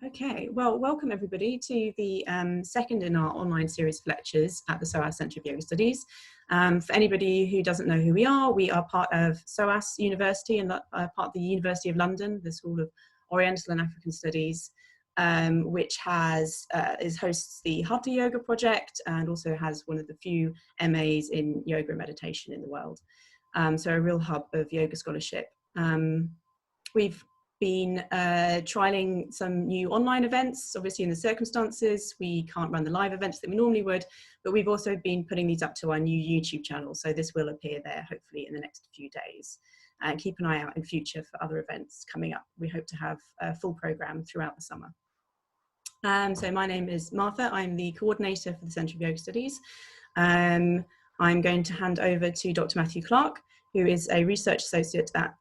Okay, well, welcome everybody to the second in our online series of lectures at the SOAS Centre of Yoga Studies. For anybody who doesn't know who we are part of SOAS University and part of the University of London, the School of Oriental and African Studies, which hosts the Hatha Yoga project and also has one of the few MAs in yoga and meditation in the world. So a real hub of yoga scholarship. We've been trialing some new online events. Obviously in the circumstances, we can't run the live events that we normally would, but we've also been putting these up to our new YouTube channel. So this will appear there hopefully in the next few days. And keep an eye out in future for other events coming up. We hope to have a full program throughout the summer. So my name is Martha. I'm the coordinator for the Centre of Yoga Studies. I'm going to hand over to Dr. Matthew Clark, who is a research associate at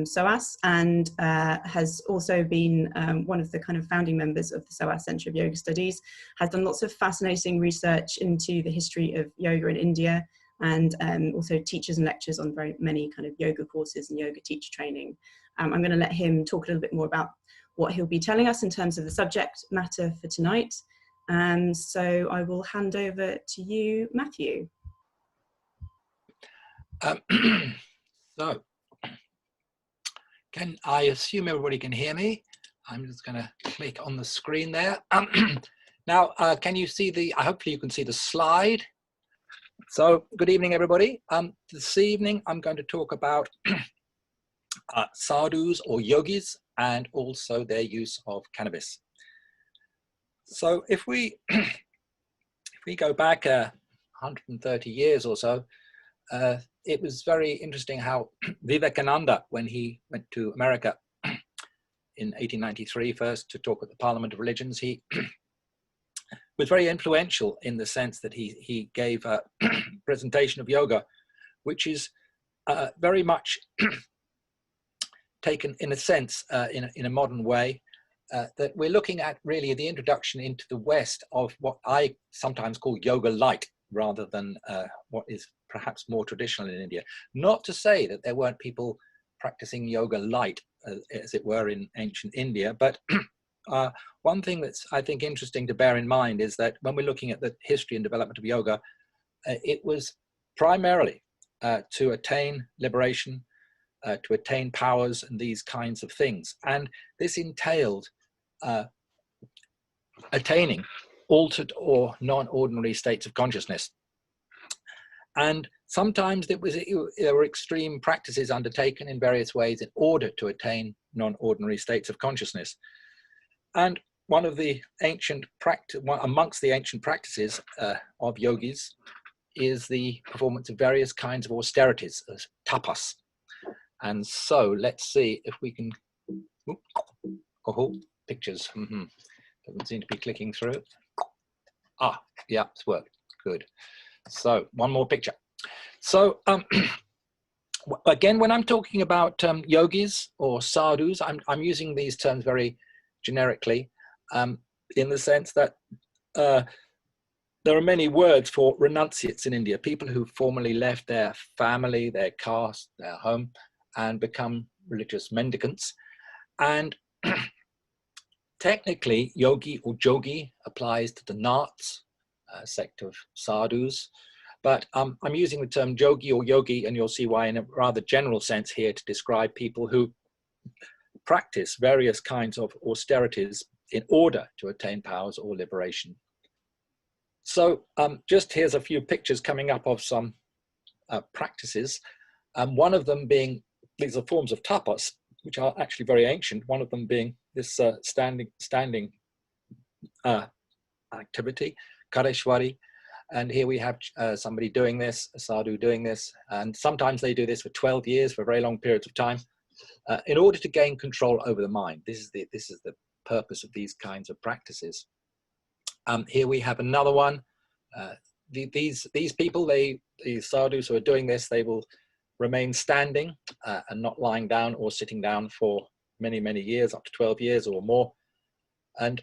SOAS and has also been one of the kind of founding members of the SOAS Centre of Yoga Studies, has done lots of fascinating research into the history of yoga in India, and also teaches and lectures on very many kind of yoga courses and yoga teacher training. I'm going to let him talk a little bit more about what he'll be telling us in terms of the subject matter for tonight. So I will hand over to you, Matthew. So, I assume everybody can hear me? I'm just going to click on the screen there. Now, can you see hopefully you can see the slide. So, good evening, everybody. This evening, I'm going to talk about sadhus or yogis and also their use of cannabis. So, if we go back 130 years or so, it was very interesting how Vivekananda, when he went to America in 1893 first to talk at the Parliament of Religions, he was very influential in the sense that he gave a presentation of yoga, which is very much taken in a sense in a modern way, that we're looking at really the introduction into the West of what I sometimes call yoga light, rather than what is perhaps more traditional in India. Not to say that there weren't people practicing yoga light, as it were, in ancient India, but one thing that's, I think, interesting to bear in mind is that when we're looking at the history and development of yoga, it was primarily to attain liberation, to attain powers and these kinds of things. And this entailed attaining altered or non-ordinary states of consciousness. And sometimes there were extreme practices undertaken in various ways in order to attain non-ordinary states of consciousness. And one of the ancient amongst the ancient practices of yogis is the performance of various kinds of austerities, as tapas. And so let's see if we can, pictures, doesn't seem to be clicking through. Ah, yeah, it's worked, good. So one more picture. So again, when I'm talking about yogis or sadhus, I'm using these terms very generically, in the sense that there are many words for renunciates in India, people who formerly left their family, their caste, their home, and become religious mendicants. And technically, yogi or jogi applies to the Nats, sect of sadhus, but I'm using the term jogi or yogi, and you'll see why in a rather general sense here, to describe people who practice various kinds of austerities in order to attain powers or liberation. So just here's a few pictures coming up of some practices, one of them being, these are forms of tapas, which are actually very ancient, one of them being this standing activity, Kareshwari. And here we have somebody doing this, a sadhu doing this, and sometimes they do this for 12 years, for very long periods of time, in order to gain control over the mind. This is the purpose of these kinds of practices. Here we have another one. These people, these sadhus who are doing this, they will remain standing and not lying down or sitting down for many, many years, up to 12 years or more. And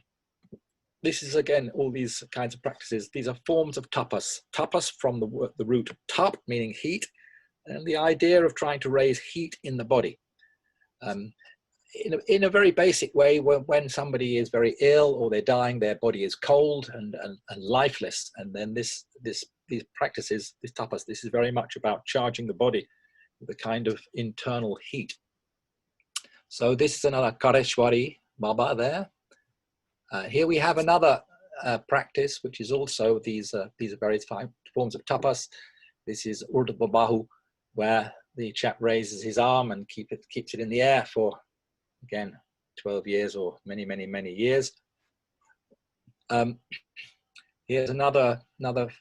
this is, again, all these kinds of practices. These are forms of tapas. Tapas from the root tap, meaning heat, and the idea of trying to raise heat in the body. in a very basic way, when somebody is very ill or they're dying, their body is cold and lifeless, and then these practices, this tapas, this is very much about charging the body with a kind of internal heat. So this is another Kareshwari Baba there. Here we have another practice, which is also these are various forms of tapas. This is Urdhva Bahu, where the chap raises his arm and keeps it in the air for, again, 12 years or many, many, many years. Here's another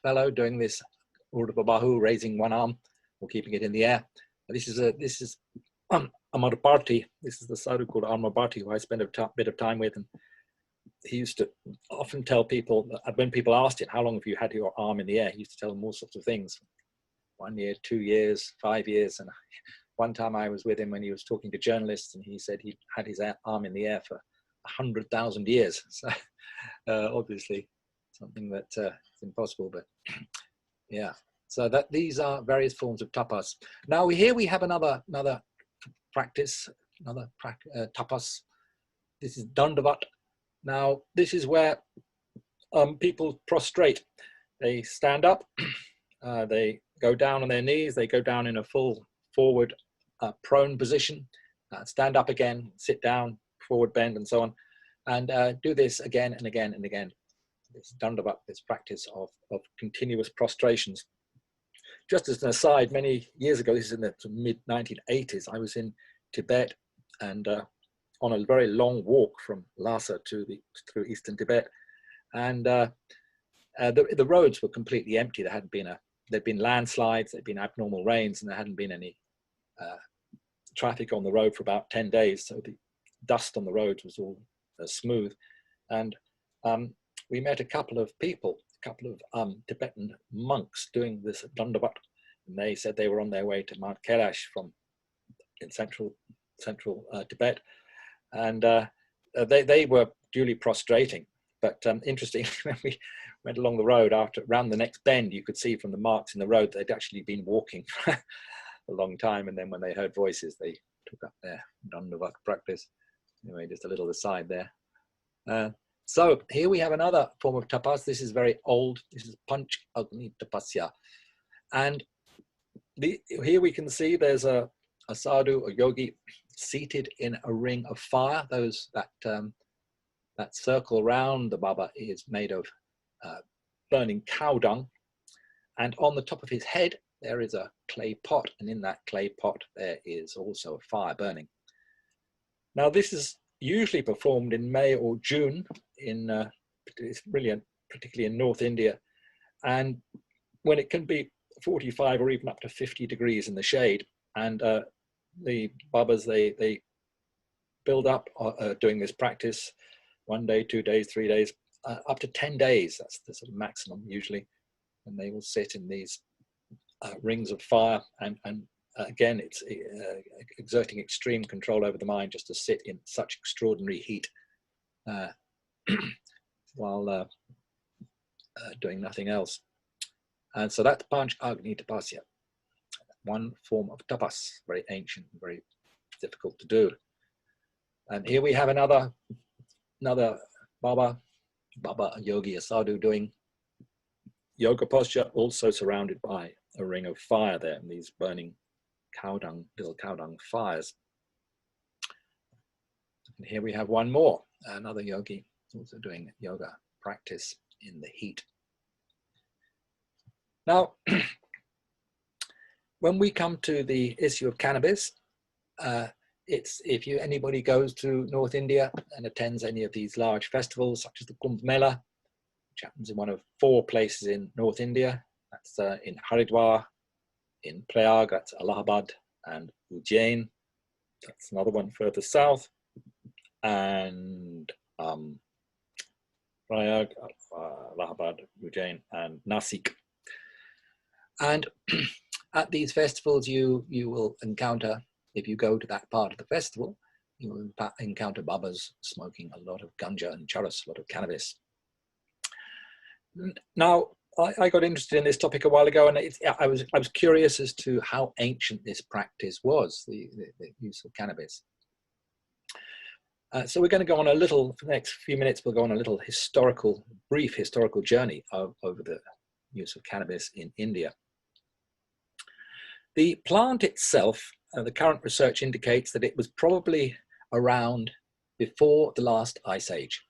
fellow doing this Urdhva Bahu, raising one arm or keeping it in the air. This is Amarparti. This is the sadhu called Amarparti, who I spent a bit of time with, and he used to often tell people that when people asked him, how long have you had your arm in the air? He used to tell them all sorts of things. 1 year, 2 years, 5 years. And one time I was with him when he was talking to journalists, and he said he had his arm in the air for 100,000 years. So obviously something that is impossible, but yeah. So that these are various forms of tapas. Now here we have another practice, tapas. This is Dandavat. Now this is where people prostrate. They stand up, they go down on their knees, they go down in a full forward prone position, stand up again, sit down, forward bend, and so on, and do this again and again and again. This Dandavat, this practice of continuous prostrations. Just as an aside, many years ago, this is in the mid-1980s, I was in Tibet, and on a very long walk from Lhasa through eastern Tibet, and the roads were completely empty. There'd been landslides, there'd been abnormal rains, and there hadn't been any traffic on the road for about 10 days. So the dust on the roads was all smooth. And we met a couple of people, a couple of Tibetan monks doing this Dandavat. And they said they were on their way to Mount Kailash in central Tibet. And they were duly prostrating. But interesting, when we went along the road, around the next bend, you could see from the marks in the road they'd actually been walking for a long time. And then when they heard voices, they took up their Dandavat practice. Anyway, just a little aside there. So here we have another form of tapas. This is very old. This is Panch Agni Tapasya. And here we can see there's a sadhu, a yogi, seated in a ring of fire. That circle around the Baba is made of burning cow dung. And on the top of his head, there is a clay pot. And in that clay pot, there is also a fire burning. Now, this is usually performed in May or June it's brilliant, particularly in North India. And when it can be 45 or even up to 50 degrees in the shade. And the Babas, they build up doing this practice 1 day, 2 days, 3 days, up to 10 days. That's the sort of maximum usually. And they will sit in these rings of fire. And again, it's exerting extreme control over the mind just to sit in such extraordinary heat while doing nothing else. And so that's Panch Agni Tapasya, one form of tapas, very ancient, very difficult to do. And here we have another Baba, a yogi, a sadhu doing yoga posture, also surrounded by a ring of fire there, and these burning little cow dung fires. And here we have one more, another yogi, also doing yoga practice in the heat. Now, when we come to the issue of cannabis, if anybody goes to North India and attends any of these large festivals, such as the Kumbh Mela, which happens in one of 4 places in North India, that's in Haridwar, in Prayag, that's Allahabad, and Ujjain, that's another one further south, and Prayag, Allahabad, Ujjain, and Nasik. And at these festivals, you will encounter, if you go to that part of the festival, you will encounter Babas smoking a lot of ganja and charis, a lot of cannabis. Now, I got interested in this topic a while ago, and I was curious as to how ancient this practice was, the use of cannabis. So we're going to go on a little, for the next few minutes, we'll go on a little brief historical journey over the use of cannabis in India. The plant itself, the current research indicates that it was probably around before the last ice age.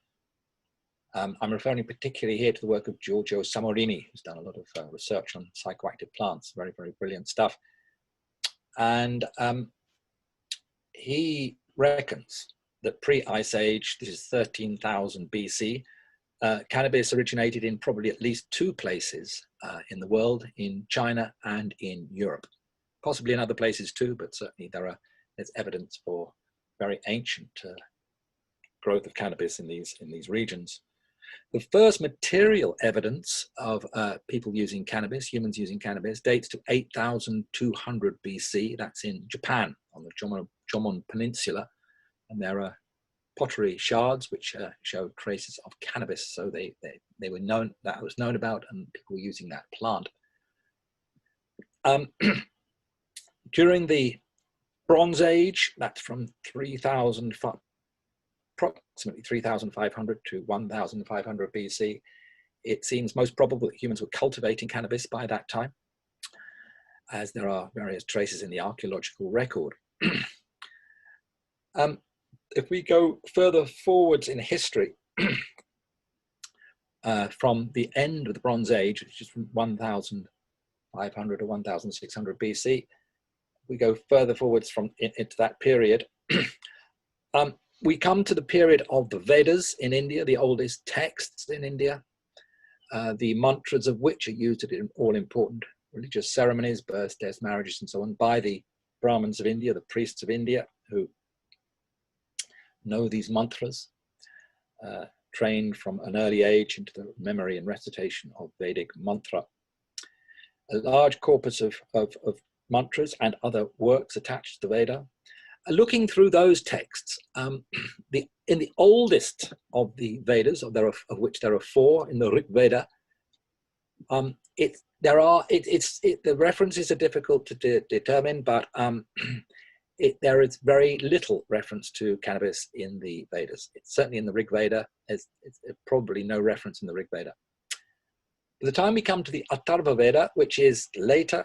I'm referring particularly here to the work of Giorgio Samorini, who's done a lot of research on psychoactive plants, very, very brilliant stuff. And he reckons that pre-ice age, this is 13,000 BC, cannabis originated in probably at least 2 places in the world, in China and in Europe. Possibly in other places too, but certainly there's evidence for very ancient growth of cannabis in these regions. The first material evidence of people using cannabis, humans using cannabis, dates to 8,200 BC. That's in Japan, on the Jomon Peninsula. And there are pottery shards which show traces of cannabis. So they were known, that was known about, and people were using that plant. During the Bronze Age, that's from approximately 3,500 to 1,500 BC, it seems most probable that humans were cultivating cannabis by that time, as there are various traces in the archaeological record. If we go further forwards in history, from the end of the Bronze Age, which is from 1,500 to 1,600 BC, we go further forwards into that period. We come to the period of the Vedas in India, the oldest texts in India, the mantras of which are used at all important religious ceremonies, births, deaths, marriages, and so on, by the Brahmins of India, the priests of India, who know these mantras, trained from an early age into the memory and recitation of Vedic mantra. A large corpus of mantras and other works attached to the Veda. Looking through those texts, in the oldest of the Vedas, of which there are 4 in the Rig Veda, the references are difficult to determine, but there is very little reference to cannabis in the Vedas. It's certainly in the Rig Veda. It's probably no reference in the Rig Veda. By the time we come to the Atharva Veda, which is later,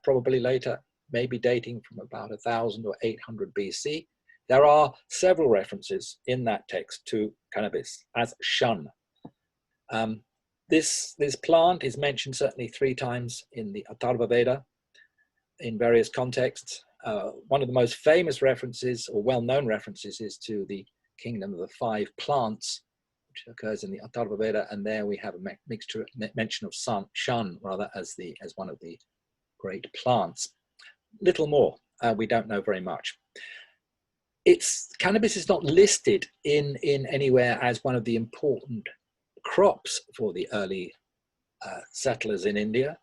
probably later, maybe dating from about 1,000 or 800 BC, there are several references in that text to cannabis as shan. This plant is mentioned certainly 3 times in the Atharva Veda in various contexts. One of the most famous references, or well-known references, is to the kingdom of the 5 plants, which occurs in the Atharva Veda, and there we have a mention of shan rather as one of the great plants. Little more, we don't know very much. Cannabis is not listed in anywhere as one of the important crops for the early settlers in India.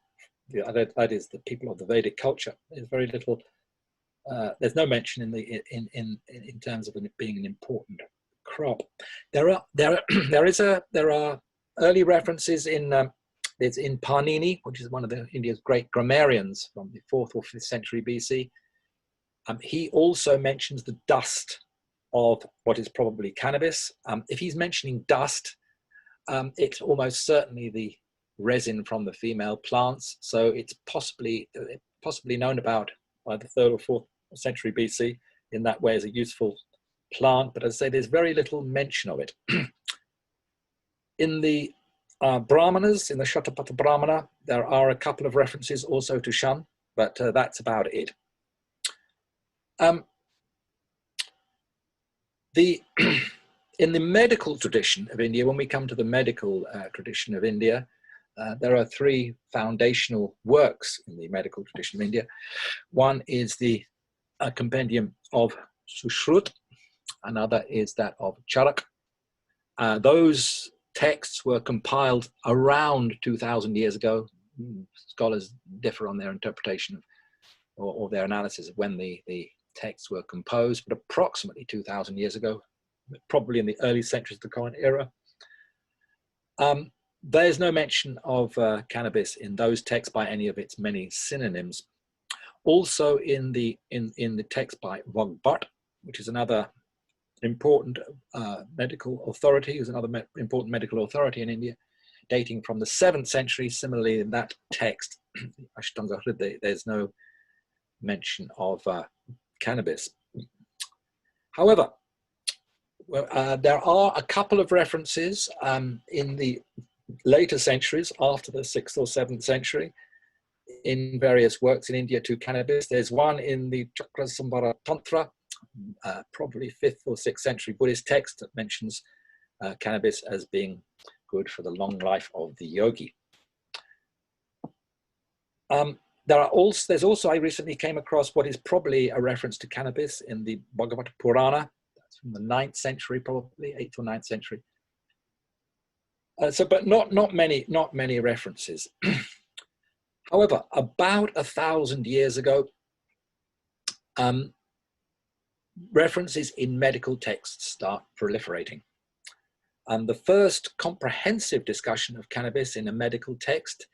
That is the people of the Vedic culture. There's very little. There's no mention in terms of it being an important crop. There are early references it's in Panini, which is one of India's great grammarians from the 4th or 5th century BC. He also mentions the dust of what is probably cannabis. If he's mentioning dust, it's almost certainly the resin from the female plants. So it's possibly known about by the 3rd or 4th century BC in that way as a useful plant. But as I say, there's very little mention of it. In the Brahmanas, in the Shatapatha Brahmana, there are a couple of references also to shan, but that's about it. In the medical tradition of India, when we come to the medical tradition of India, there are 3 foundational works in the medical tradition of India. One is the compendium of Sushrut, another is that of Charak. Those texts were compiled around 2,000 years ago. Scholars differ on their interpretation or their analysis of when the texts were composed, but approximately 2,000 years ago, probably in the early centuries of the current era. There's no mention of cannabis in those texts by any of its many synonyms. Also in the text by Vagbhat, which is another important medical authority, who's another important medical authority in India, dating from the 7th century. Similarly, in that text, Ashtanga Hriday, there's no mention of cannabis. However, there are a couple of references in the later centuries, after the 6th or 7th century, in various works in India to cannabis. There's one in the Chakrasambhara Tantra, probably 5th or 6th century Buddhist text, that mentions cannabis as being good for the long life of the yogi. There's also, I recently came across what is probably a reference to cannabis in the Bhagavata Purana. That's from the 9th century, probably 8th or 9th century. But not many references. However, about 1,000 years ago, references in medical texts start proliferating. The first comprehensive discussion of cannabis in a medical text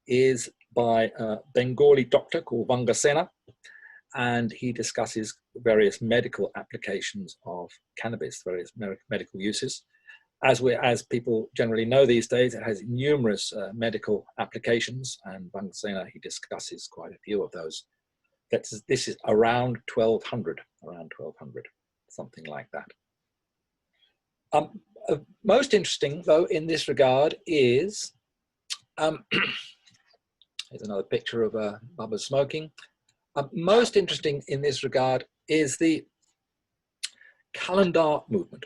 is by a Bengali doctor called Vangasena, and he discusses various medical applications of cannabis, various medical uses. As people generally know these days, it has numerous medical applications, and Vangasena, he discusses quite a few of those. This is around 1200, something like that. Most interesting, though, in this regard is, here's another picture of Baba smoking. Most interesting in this regard is the Qalandar movement.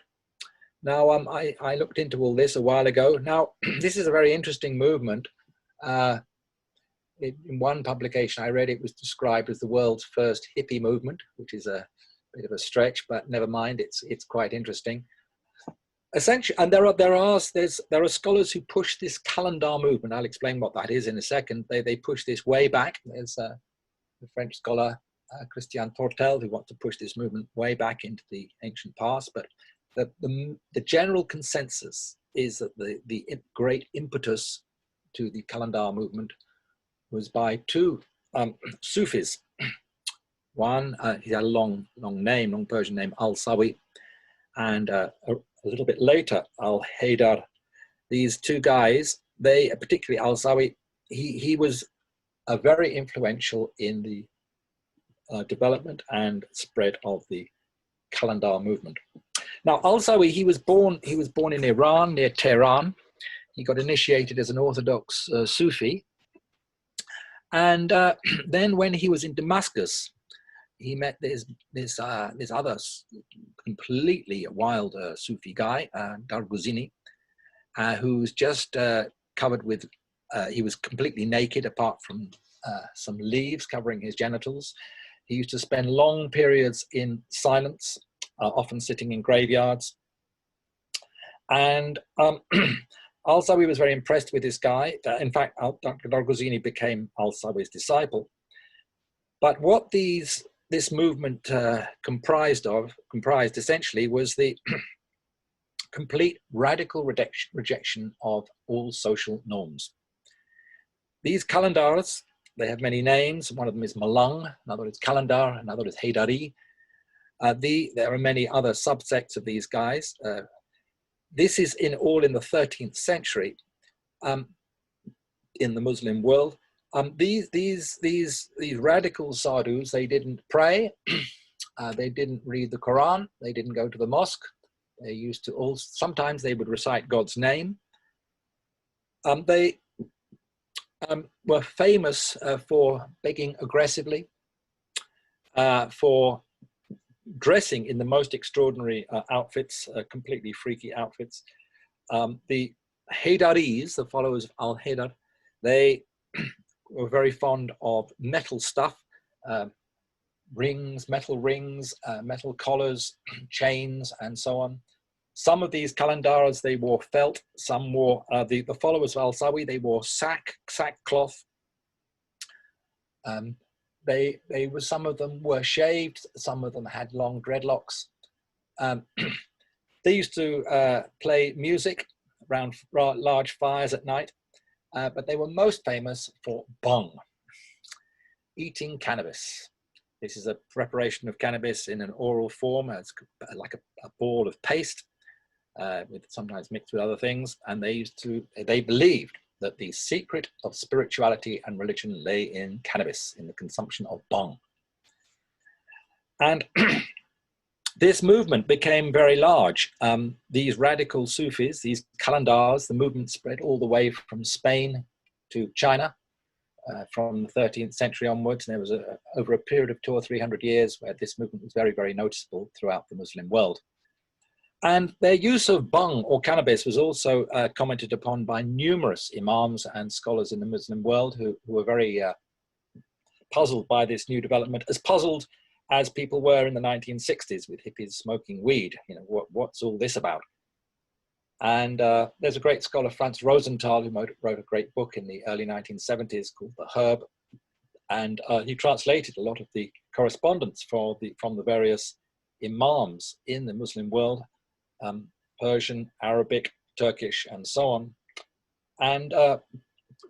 Now, I looked into all this a while ago. Now, this is a very interesting movement. In one publication I read, it was described as the world's first hippie movement, which is a bit of a stretch, but never mind, it's quite interesting. Essentially, and there are scholars who push this Qalandar movement. I'll explain what that is in a second. They push this way back. There's the French scholar Christian Tortel who wants to push this movement way back into the ancient past. But the general consensus is that the great impetus to the Qalandar movement was by two Sufis. One, he had a long Persian name, Al-Sawi, and a little bit later, Al-Heydar. These two guys, particularly Al-Sawi, he was very influential in the development and spread of the Qalandar movement. Now, Al-Sawi, he was born in Iran, near Tehran. He got initiated as an Orthodox Sufi. And then when he was in Damascus, he met this other completely wild Sufi guy, Darguzini, who was just covered with, he was completely naked apart from some leaves covering his genitals. He used to spend long periods in silence, often sitting in graveyards. And Al-Sawi was very impressed with this guy. In fact, Dr. Darguzini became Al-Sawi's disciple. But what this movement comprised essentially was the complete radical rejection of all social norms. These Qalandars, they have many names. One of them is Malang, another is Qalandar, another is Heydari. There are many other subsects of these guys. This is all in the 13th century in the Muslim world. These radical sadhus, they didn't pray, they didn't read the Quran, they didn't go to the mosque. They used to sometimes they would recite God's name. They were famous for begging aggressively, for dressing in the most extraordinary outfits, completely freaky outfits. The Heydaris, the followers of Al-Heydar, they were very fond of metal stuff, metal rings, metal collars, chains, and so on. Some of these Qalandars, they wore felt. Some wore, the followers of Al-Sawi, they wore sackcloth. Some of them were shaved. Some of them had long dreadlocks. They used to play music around large fires at night, but they were most famous for bhang, eating cannabis. This is a preparation of cannabis in an oral form. It's like a ball of paste, with sometimes mixed with other things. And they believed that the secret of spirituality and religion lay in cannabis, in the consumption of bhang. And this movement became very large. These radical Sufis, these Qalandars, the movement spread all the way from Spain to China. From the 13th century onwards, and there was over a period of 200 or 300 years where this movement was very, very noticeable throughout the Muslim world. And their use of bhang or cannabis was also commented upon by numerous imams and scholars in the Muslim world who were very puzzled by this new development, as puzzled as people were in the 1960s with hippies smoking weed. You know, what's all this about? And there's a great scholar, Franz Rosenthal, who wrote a great book in the early 1970s called The Herb. And he translated a lot of the correspondence from the various imams in the Muslim world, Persian, Arabic, Turkish, and so on. And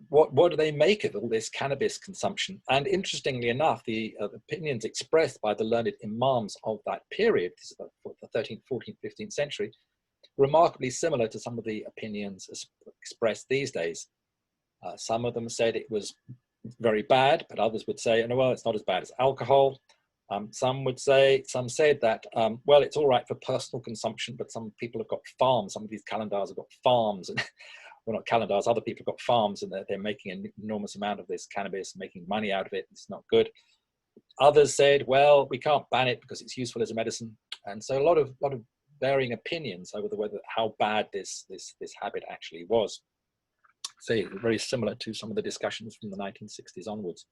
what do they make of all this cannabis consumption? And interestingly enough, the opinions expressed by the learned imams of that period, this is the 13th, 14th, 15th century, remarkably similar to some of the opinions expressed these days. Some of them said it was very bad, but others would say, no, well, it's not as bad as alcohol. Some said that, well, it's all right for personal consumption, but some people have got farms. Some of these Qalandars have got farms, and well, not Qalandars, other people have got farms, and they're making an enormous amount of this cannabis, making money out of it. It's not good. Others said, well, we can't ban it because it's useful as a medicine. And so a lot of varying opinions over how bad this habit actually was. So very similar to some of the discussions from the 1960s onwards.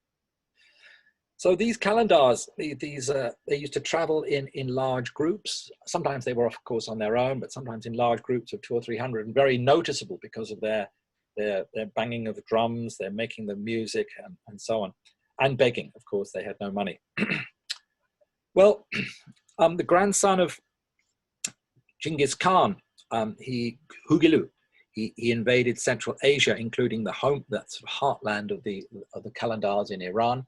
So these Qalandars, they used to travel in large groups. Sometimes they were, of course, on their own, but sometimes in large groups of 200 or 300, and very noticeable because of their banging of the drums, their making the music, and so on, and begging. Of course, they had no money. Well, the grandson of Genghis Khan, Hugilu, he invaded Central Asia, including the heartland of the Qalandars in Iran,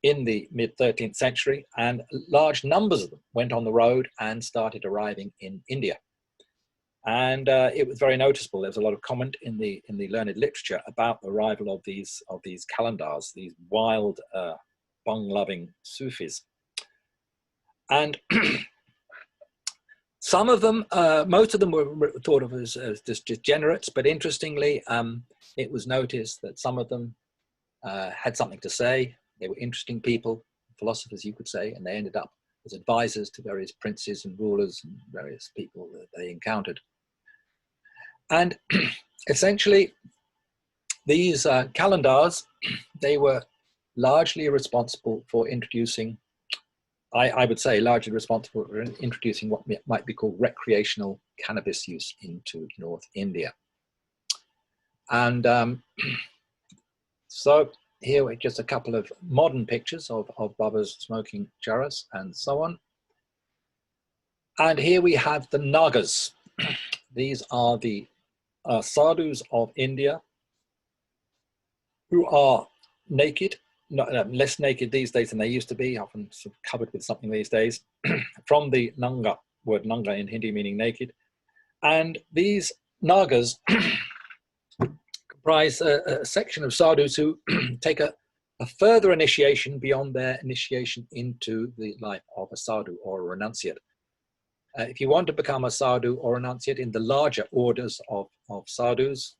in the mid-13th century, and large numbers of them went on the road and started arriving in India. And it was very noticeable. There was a lot of comment in the learned literature about the arrival of these Qalandars, these wild, bhang-loving Sufis. And some of them, most of them were thought of as just degenerates, but interestingly, it was noticed that some of them had something to say. They were interesting people, philosophers, you could say, and they ended up as advisors to various princes and rulers and various people that they encountered. And essentially, these Qalandars, they were largely responsible for introducing, I would say, largely responsible for introducing what might be called recreational cannabis use into North India. And so here are just a couple of modern pictures of Babas smoking charis and so on. And here we have the Nagas. These are the Sadhus of India who are naked, less naked these days than they used to be, often sort of covered with something these days, from the Naga, word Naga in Hindi meaning naked. And these Nagas comprise a section of sadhus who take a further initiation beyond their initiation into the life of a sadhu or a renunciate. If you want to become a sadhu or renunciate in the larger orders of sadhus,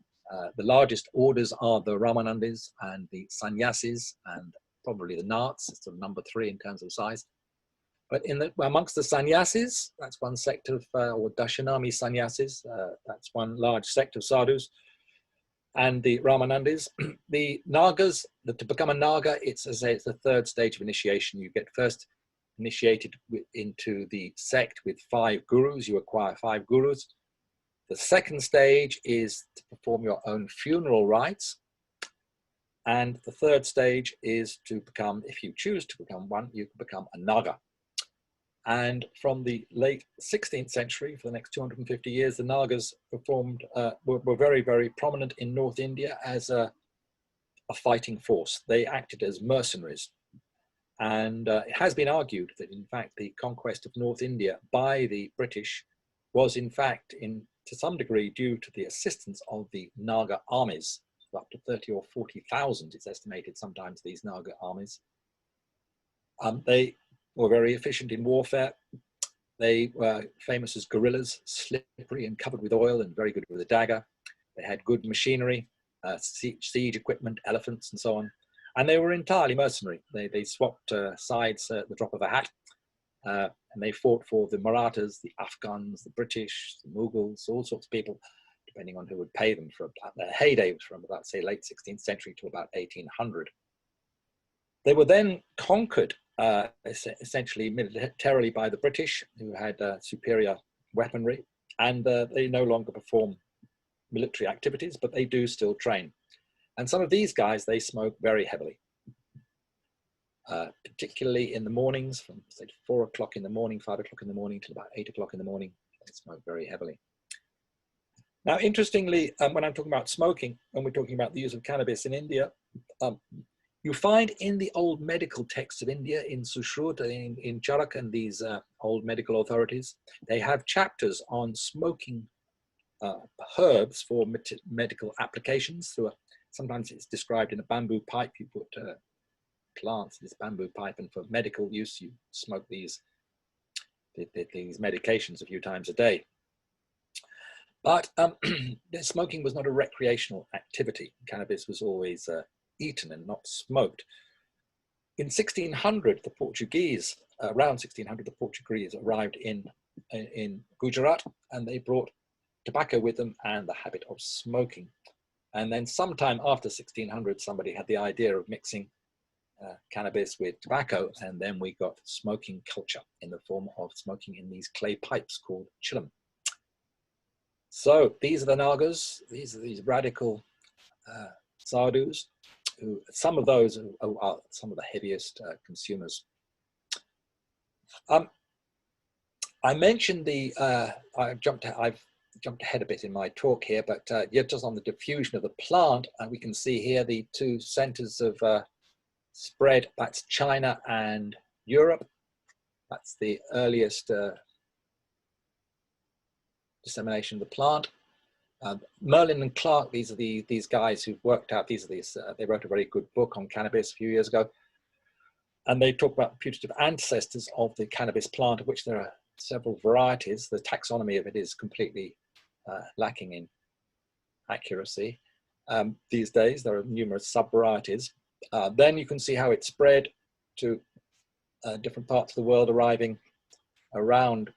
the largest orders are the Ramanandis and the Sannyasis and probably the Nats, it's sort of number 3 in terms of size. But amongst the Sannyasis, that's one sect of, or Dashanami Sannyasis, that's one large sect of sadhus. And the Ramanandis, the Nagas, to become a Naga, it's, as I say, it's the 3rd stage of initiation. You get first initiated into the sect with 5 gurus. You acquire 5 gurus. The 2nd stage is to perform your own funeral rites. And the 3rd stage is to become, if you choose to become one, you can become a Naga. And from the late 16th century, for the next 250 years, the Nagas were very, very prominent in North India as a fighting force. They acted as mercenaries. And it has been argued that, in fact, the conquest of North India by the British was, in fact, to some degree, due to the assistance of the Naga armies. Up to 30 or 40,000, it's estimated sometimes, these Naga armies. They were very efficient in warfare. They were famous as guerrillas, slippery and covered with oil and very good with a dagger. They had good machinery, siege equipment, elephants and so on. And they were entirely mercenary. They swapped sides at the drop of a hat. And they fought for the Marathas, the Afghans, the British, the Mughals, all sorts of people, depending on who would pay them. For their heyday was from about, say, late 16th century to about 1800. They were then conquered essentially militarily by the British, who had superior weaponry, and they no longer perform military activities, but they do still train. And some of these guys, they smoke very heavily, particularly in the mornings, from say 4 o'clock in the morning, 5 o'clock in the morning, till about 8 o'clock in the morning. They smoke very heavily. Now, interestingly, when I'm talking about smoking, when we're talking about the use of cannabis in India, you find in the old medical texts of India, in Sushruta, in Charak, and these old medical authorities, they have chapters on smoking herbs for medical applications. Through sometimes it's described in a bamboo pipe. You put plants in this bamboo pipe, and for medical use, you smoke these medications a few times a day. But smoking was not a recreational activity. Cannabis was always eaten and not smoked. In 1600, the Portuguese, around 1600, the Portuguese arrived in Gujarat, and they brought tobacco with them and the habit of smoking. And then sometime after 1600, somebody had the idea of mixing cannabis with tobacco, and then we got smoking culture in the form of smoking in these clay pipes called chilam. So these are the Nagas. These are these radical Sadhus, who some of those are some of the heaviest consumers. I mentioned I've jumped ahead a bit in my talk here, but just on the diffusion of the plant, we can see here the two centers of spread. That's China and Europe. That's the earliest dissemination of the plant. Merlin and Clark, these are these guys who've worked out, they wrote a very good book on cannabis a few years ago. And they talk about the putative ancestors of the cannabis plant, of which there are several varieties. The taxonomy of it is completely lacking in accuracy. These days, there are numerous sub-varieties. Then you can see how it spread to different parts of the world, arriving around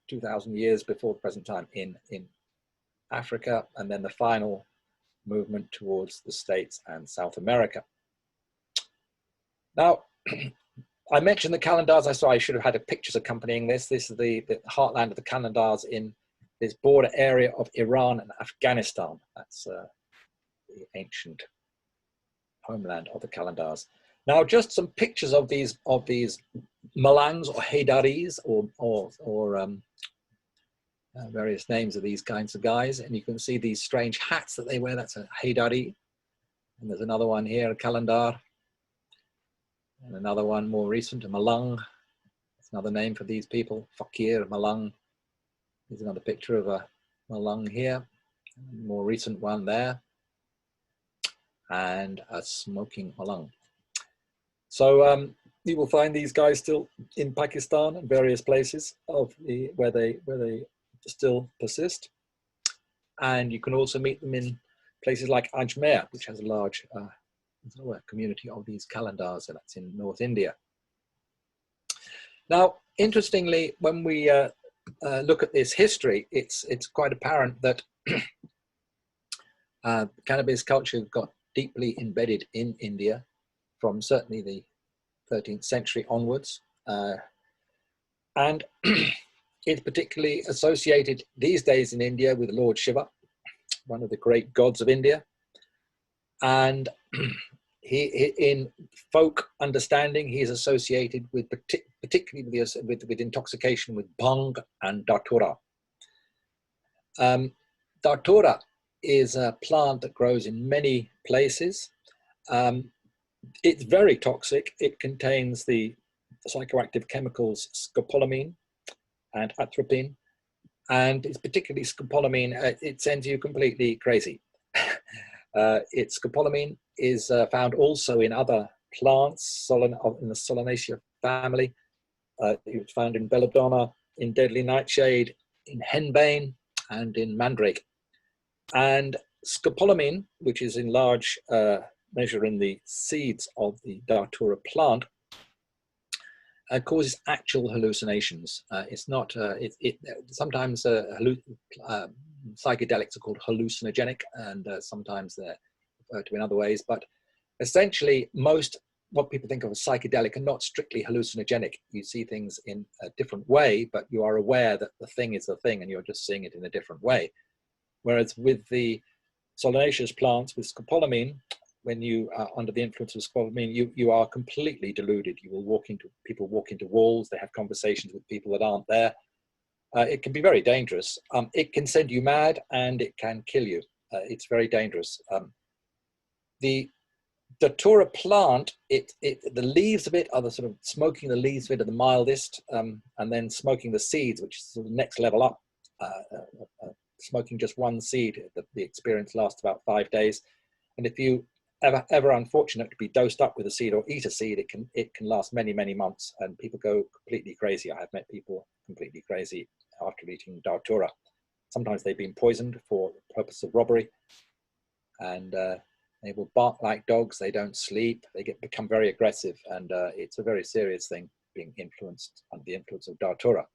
2,000 years before the present time in Africa, and then the final movement towards the States and South America. Now, I mentioned the Qalandars. I should have had pictures accompanying this. This is the heartland of the Qalandars in this border area of Iran and Afghanistan. That's the ancient homeland of the Qalandars. Now, just some pictures of these Malangs or Heydaris or various names of these kinds of guys, and you can see these strange hats that they wear. That's a Heydari, and there's another one here, a Qalandar, and another one more recent, a Malang. That's another name for these people, Fakir, Malang. There's another picture of a Malang here, more recent one there, and a smoking Malang. So you will find these guys still in Pakistan and various places where they still persist, and you can also meet them in places like Ajmer, which has a large community of these Qalandars, and that's in North India. Now, interestingly, when we look at this history, it's quite apparent that cannabis culture got deeply embedded in India from certainly the 13th century onwards, and it's particularly associated these days in India with Lord Shiva, one of the great gods of India. And he, in folk understanding, he is associated with particularly with intoxication with bhang and datura. Datura is a plant that grows in many places. It's very toxic. It contains the psychoactive chemicals scopolamine and atropine, and it's particularly scopolamine. It sends you completely crazy. Scopolamine is found also in other plants in the Solanaceae family. It's found in belladonna, in deadly nightshade, in henbane, and in mandrake. And scopolamine, which is in large measure in the seeds of the Datura plant, causes actual hallucinations. It's not. Sometimes psychedelics are called hallucinogenic, and sometimes they're referred to in other ways. But essentially, what people think of as psychedelic are not strictly hallucinogenic. You see things in a different way, but you are aware that the thing is the thing, and you're just seeing it in a different way. Whereas with the solanaceous plants, with scopolamine, when you are under the influence of scopolamine, you are completely deluded. People walk into walls, they have conversations with people that aren't there. It can be very dangerous. It can send you mad, and it can kill you. It's very dangerous. The Datura plant, the leaves of it are the sort of smoking the leaves of it are the mildest, and then smoking the seeds, which is the next level up. Smoking just one seed, the experience lasts about 5 days. And if you ever unfortunate to be dosed up with a seed or eat a seed, it can last many, many months, and people go completely crazy. I have met people completely crazy after eating Datura. Sometimes they've been poisoned for the purpose of robbery, and they will bark like dogs. They don't sleep. They become very aggressive, and it's a very serious thing, being influenced under the influence of Datura.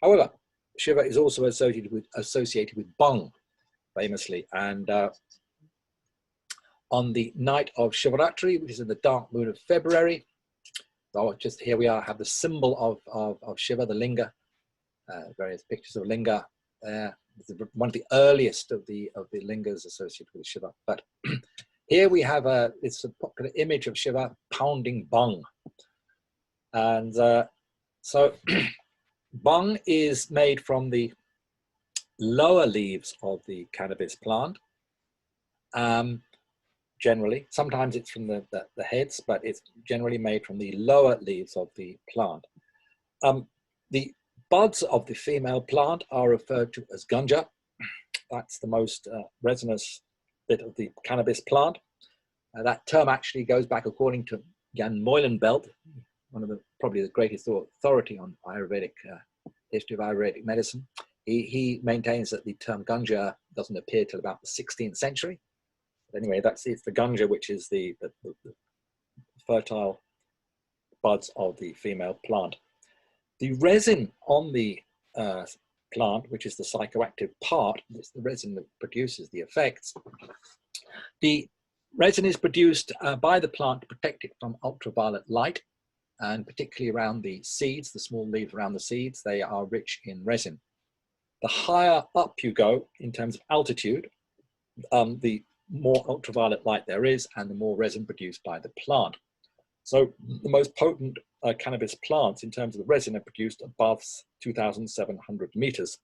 However, Shiva is also associated with bhang, famously, and on the night of Shivaratri, which is in the dark moon of February, so just here we are, have the symbol of Shiva, the linga, various pictures of linga there. One of the earliest of the lingas associated with Shiva. But here we have it's a popular image of Shiva pounding bhang, and so bhang is made from the lower leaves of the cannabis plant. Generally, sometimes it's from the heads, but it's generally made from the lower leaves of the plant. The buds of the female plant are referred to as ganja. That's the most resinous bit of the cannabis plant. That term actually goes back, according to Jan Moilenbelt, one of probably the greatest authority on Ayurvedic history of Ayurvedic medicine. He maintains that the term ganja doesn't appear till about the 16th century. But anyway, it's the ganja, which is the fertile buds of the female plant. The resin on the plant, which is the psychoactive part, it's the resin that produces the effects. The resin is produced by the plant to protect it from ultraviolet light, and particularly around the seeds, the small leaves around the seeds, they are rich in resin. The higher up you go in terms of altitude, the more ultraviolet light there is, and the more resin produced by the plant. So the most potent cannabis plants in terms of the resin are produced above 2,700 meters.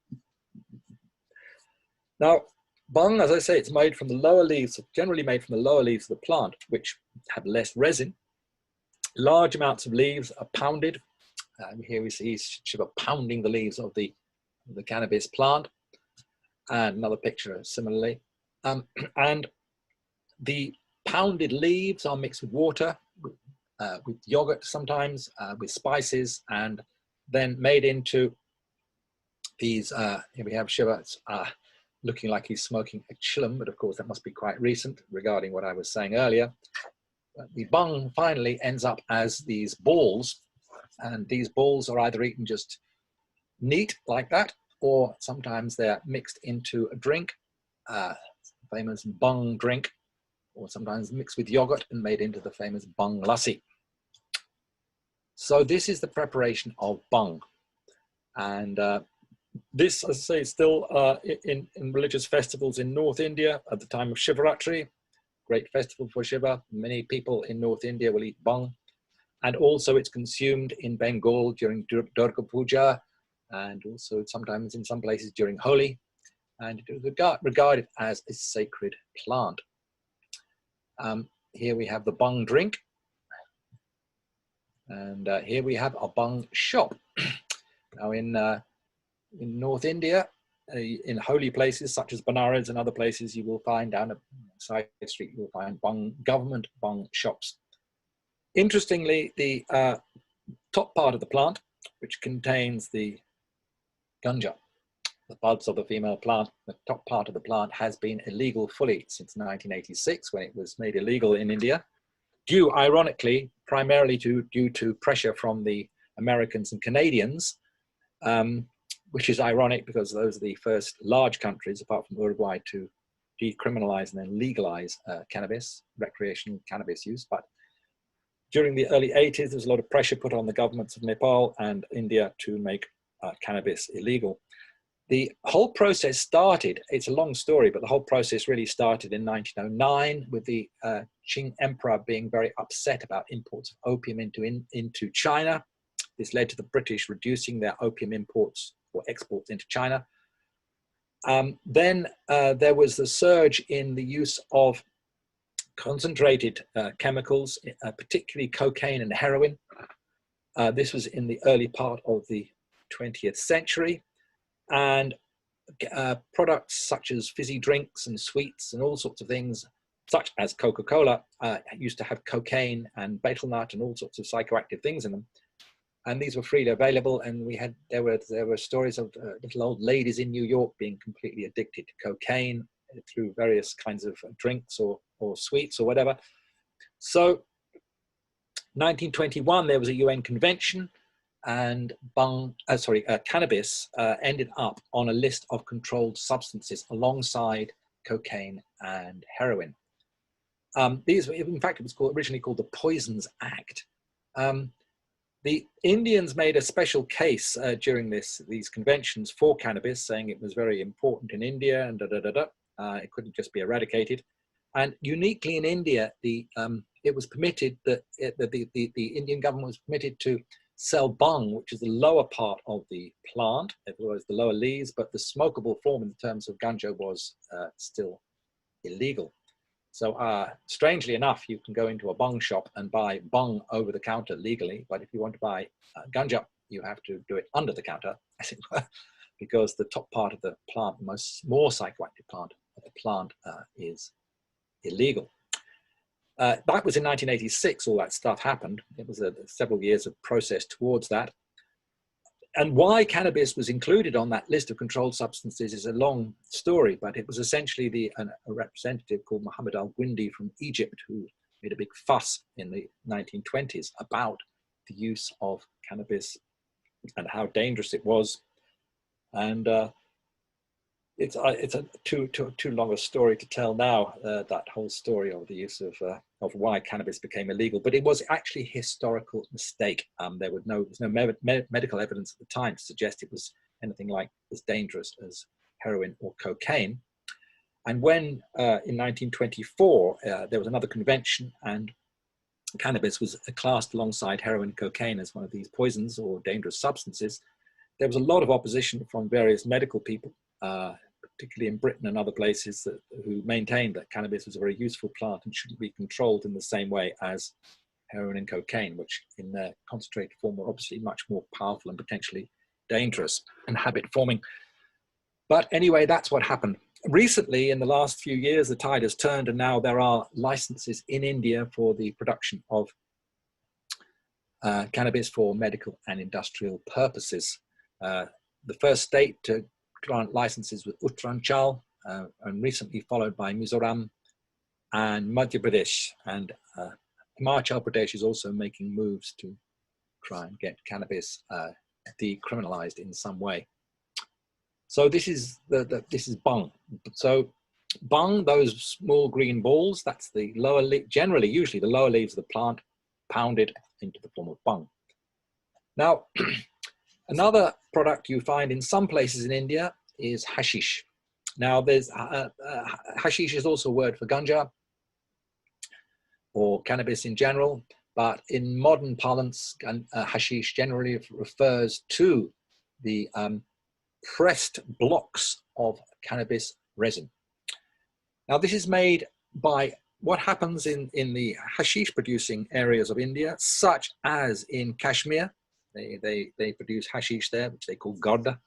Now, bhang, as I say, it's made from the lower leaves, generally made from the lower leaves of the plant, which have less resin. Large amounts of leaves are pounded. Here we see Shiva pounding the leaves of the cannabis plant, and another picture similarly. And the pounded leaves are mixed with water, with yogurt sometimes, with spices, and then made into these, here we have Shiva looking like he's smoking a chillum, but of course that must be quite recent regarding what I was saying earlier. The bhang finally ends up as these balls, and these balls are either eaten just neat like that, or sometimes they're mixed into a drink, famous bhang drink, or sometimes mixed with yogurt and made into the famous bhang lassi. So this is the preparation of bhang. And this, as I say, is still in religious festivals in North India at the time of Shivaratri, great festival for Shiva. Many people in North India will eat bhang. And also it's consumed in Bengal during Durga Puja, and also sometimes in some places during Holi. And it is regarded as a sacred plant. here we have the bhang drink. And here we have a bhang shop. Now in North India, in holy places such as Benares and other places, you will find down a side street, you will find government bhang shops. Interestingly, the top part of the plant, which contains the ganja, the buds of the female plant, the top part of the plant has been illegal fully since 1986, when it was made illegal in India, due, ironically, primarily due to pressure from the Americans and Canadians, which is ironic because those are the first large countries, apart from Uruguay, to decriminalize and then legalize cannabis, recreational cannabis use. But during the early 80s, there was a lot of pressure put on the governments of Nepal and India to make cannabis illegal. The whole process started, it's a long story, but the whole process really started in 1909 with the Qing Emperor being very upset about imports of opium into China. This led to the British reducing their opium imports or exports into China. Then there was the surge in the use of concentrated chemicals, particularly cocaine and heroin. This was in the early part of the 20th century. And products such as fizzy drinks and sweets and all sorts of things, such as Coca-Cola, used to have cocaine and betel nut and all sorts of psychoactive things in them. And these were freely available. And there were stories of little old ladies in New York being completely addicted to cocaine through various kinds of drinks or sweets or whatever. So 1921, there was a UN convention, and cannabis ended up on a list of controlled substances alongside cocaine and heroin. These were, in fact, it was originally called the Poisons Act. The Indians made a special case during these conventions for cannabis, saying it was very important in India and it couldn't just be eradicated. And uniquely in India, it was permitted that the Indian government was permitted to sell bhang, which is the lower part of the plant, it was the lower leaves, but the smokable form in terms of ganja was still illegal. So strangely enough, you can go into a bhang shop and buy bhang over the counter legally, but if you want to buy ganja, you have to do it under the counter, as it were, because the top part of the plant, the more psychoactive part of the plant is illegal. That was in 1986, all that stuff happened. It was several years of process towards that. And why cannabis was included on that list of controlled substances is a long story, but it was essentially a representative called Muhammad al-Gwindi from Egypt who made a big fuss in the 1920s about the use of cannabis and how dangerous it was. And it's a too long a story to tell now, that whole story of the use of why cannabis became illegal, but it was actually a historical mistake. There was no medical evidence at the time to suggest it was anything like as dangerous as heroin or cocaine. And when in 1924, there was another convention and cannabis was classed alongside heroin and cocaine as one of these poisons or dangerous substances, there was a lot of opposition from various medical people, particularly in Britain and other places, who maintained that cannabis was a very useful plant and shouldn't be controlled in the same way as heroin and cocaine, which in their concentrated form were obviously much more powerful and potentially dangerous and habit forming. But anyway, that's what happened. Recently, in the last few years, the tide has turned and now there are licenses in India for the production of cannabis for medical and industrial purposes. The first state to grant licenses with Uttaranchal, and recently followed by Mizoram and Madhya Pradesh, and Himachal Pradesh is also making moves to try and get cannabis decriminalized in some way. So this is this is bhang. So bhang, those small green balls, that's the lower generally usually the lower leaves of the plant pounded into the form of bhang. Now another product you find in some places in India is hashish. Now there's hashish is also a word for ganja or cannabis in general, but in modern parlance, hashish generally refers to the pressed blocks of cannabis resin. Now this is made by what happens in the hashish producing areas of India, such as in Kashmir, they produce hashish there, which they call garda,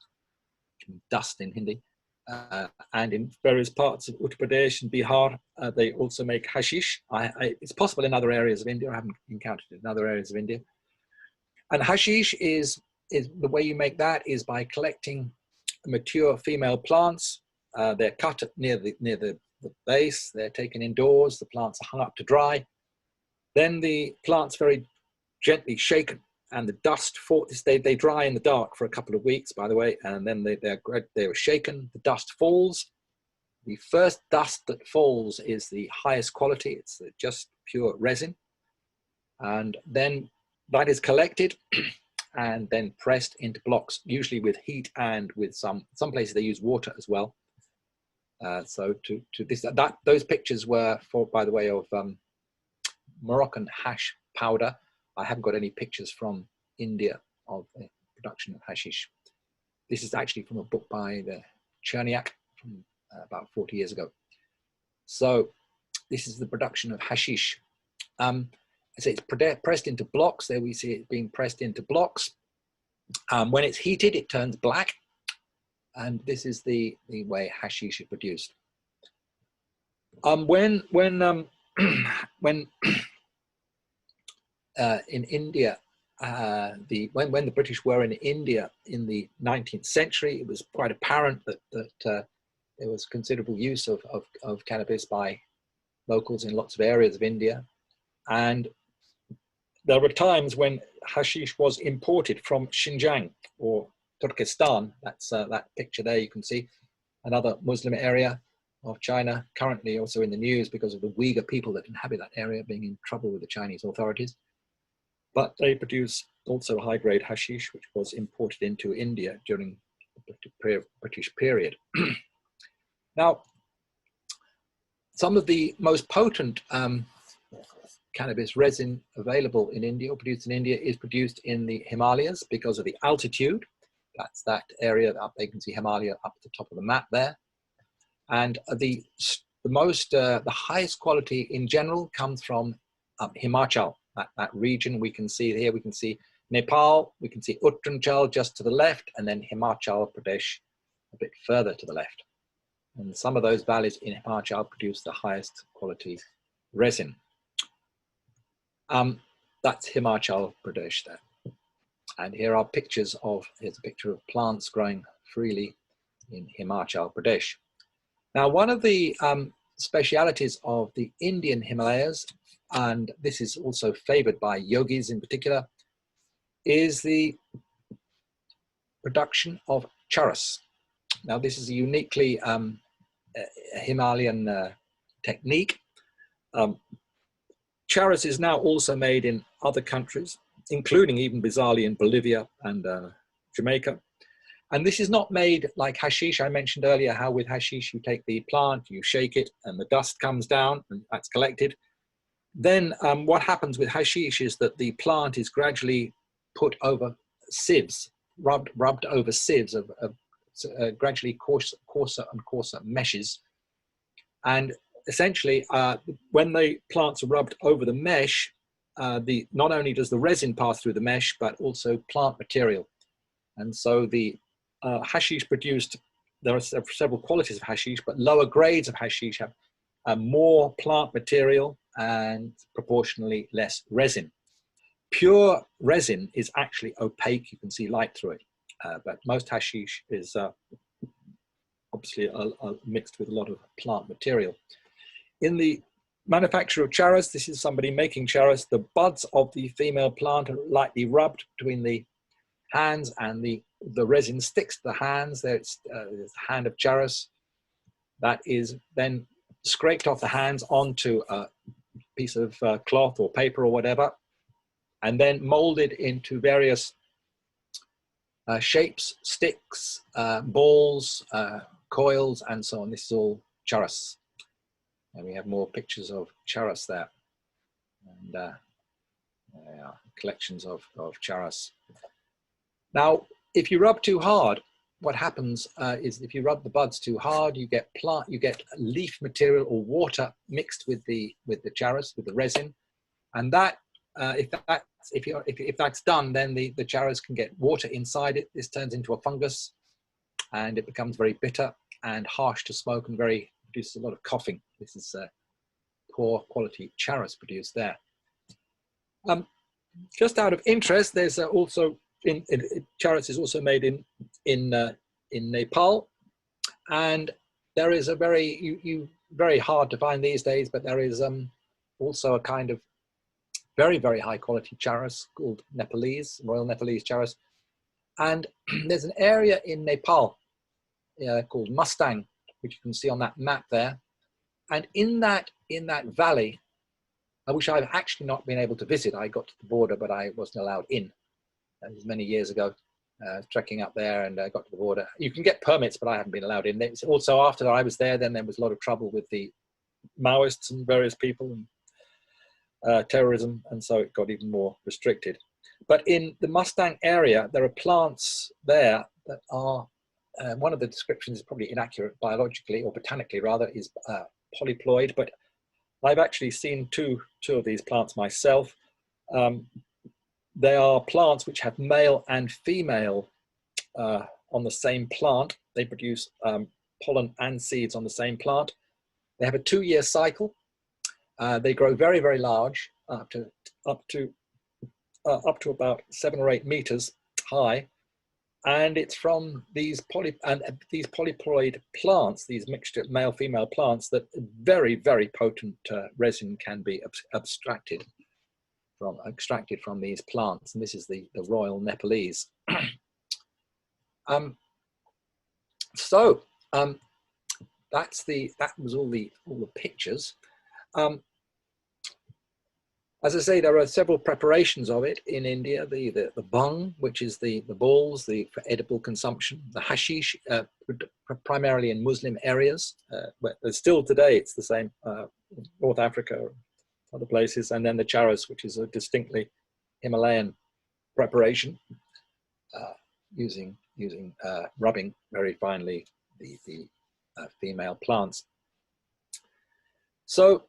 dust in Hindi. And in various parts of Uttar Pradesh and Bihar, they also make hashish. It's possible in other areas of India. I haven't encountered it in other areas of India. And hashish is the way you make that is by collecting mature female plants. They're cut near the base. They're taken indoors. The plants are hung up to dry. Then the plants very gently shaken, and the dust they dry in the dark for a couple of weeks, by the way, and then they were shaken. The dust falls. The first dust that falls is the highest quality. It's just pure resin, and then that is collected and then pressed into blocks, usually with heat and with some places they use water as well. So those pictures were by the way of Moroccan hash powder. I haven't got any pictures from India of the production of hashish. This is actually from a book by the Cherniak from about 40 years ago. So this is the production of hashish. So it's pressed into blocks. There we see it being pressed into blocks. When it's heated, it turns black. And this is the way hashish is produced. When in India, when the British were in India in the 19th century, it was quite apparent that there was considerable use of cannabis by locals in lots of areas of India. And there were times when hashish was imported from Xinjiang or Turkestan. That's that picture there you can see, another Muslim area of China, currently also in the news because of the Uyghur people that inhabit that area being in trouble with the Chinese authorities. But they produce also high-grade hashish, which was imported into India during the British period. Now, some of the most potent cannabis resin available in India or produced in India is produced in the Himalayas because of the altitude. That's that area up there. You can see Himalaya up at the top of the map there. And the highest quality in general comes from Himachal, that region. We can see here, we can see Nepal, we can see Uttaranchal just to the left, and then Himachal Pradesh a bit further to the left. And some of those valleys in Himachal produce the highest quality resin. That's Himachal Pradesh there. And here are pictures here's a picture of plants growing freely in Himachal Pradesh. Now, one of the specialities of the Indian Himalayas, and this is also favored by yogis in particular, is the production of charis. Now, this is a uniquely Himalayan technique. Charis is now also made in other countries, including even bizarrely in Bolivia and Jamaica. And this is not made like hashish. I mentioned earlier how with hashish you take the plant, you shake it, and the dust comes down, and that's collected. Then what happens with hashish is that the plant is gradually put over sieves, rubbed over sieves of gradually coarser and coarser meshes. And essentially, when the plants are rubbed over the mesh, not only does the resin pass through the mesh, but also plant material. And so the hashish produced, there are several qualities of hashish, but lower grades of hashish have more plant material and proportionally less resin. Pure resin is actually opaque. You can see light through it. But most hashish is obviously mixed with a lot of plant material. In the manufacture of charis, this is somebody making charis. The buds of the female plant are lightly rubbed between the hands, and the resin sticks to the hands. There's the hand of charis that is then scraped off the hands onto a piece of cloth or paper or whatever, and then molded into various shapes, sticks, balls, coils, and so on. This is all charis. And we have more pictures of charis there. And collections of charis. Now, if you rub too hard, what happens is if you rub the buds too hard, you get leaf material or water mixed with the charis, with the resin, and that if that's done, then the charis can get water inside it. This turns into a fungus, and it becomes very bitter and harsh to smoke, and produces a lot of coughing. This is poor quality charis produced there. Just out of interest, there's also charis is also made in Nepal, and there is a very hard to find these days, but there is also a kind of very high quality charis called Royal Nepalese charis, and there's an area in Nepal called Mustang, which you can see on that map there, and in that valley, which I've actually not been able to visit. I got to the border, but I wasn't allowed in. That was many years ago, trekking up there, and I got to the border. You can get permits, but I haven't been allowed in. It's also, after I was there, then there was a lot of trouble with the Maoists and various people, and terrorism, and so it got even more restricted. But in the Mustang area, there are plants there that are, one of the descriptions is probably inaccurate biologically, or botanically rather, is polyploid, but I've actually seen two of these plants myself. They are plants which have male and female on the same plant. They produce pollen and seeds on the same plant. They have a 2-year cycle. They grow very large, up to about 7 or 8 meters high, and it's from these polyploid plants, these mixture male-female plants, that very potent resin can be extracted from these plants. And this is the Royal Nepalese. That was all the pictures. As I say, there are several preparations of it in India. The bhang, which is the balls, for edible consumption. The hashish, primarily in Muslim areas. But still today, it's the same, North Africa, other places. And then the charis, which is a distinctly Himalayan preparation, using rubbing very finely the female plants. So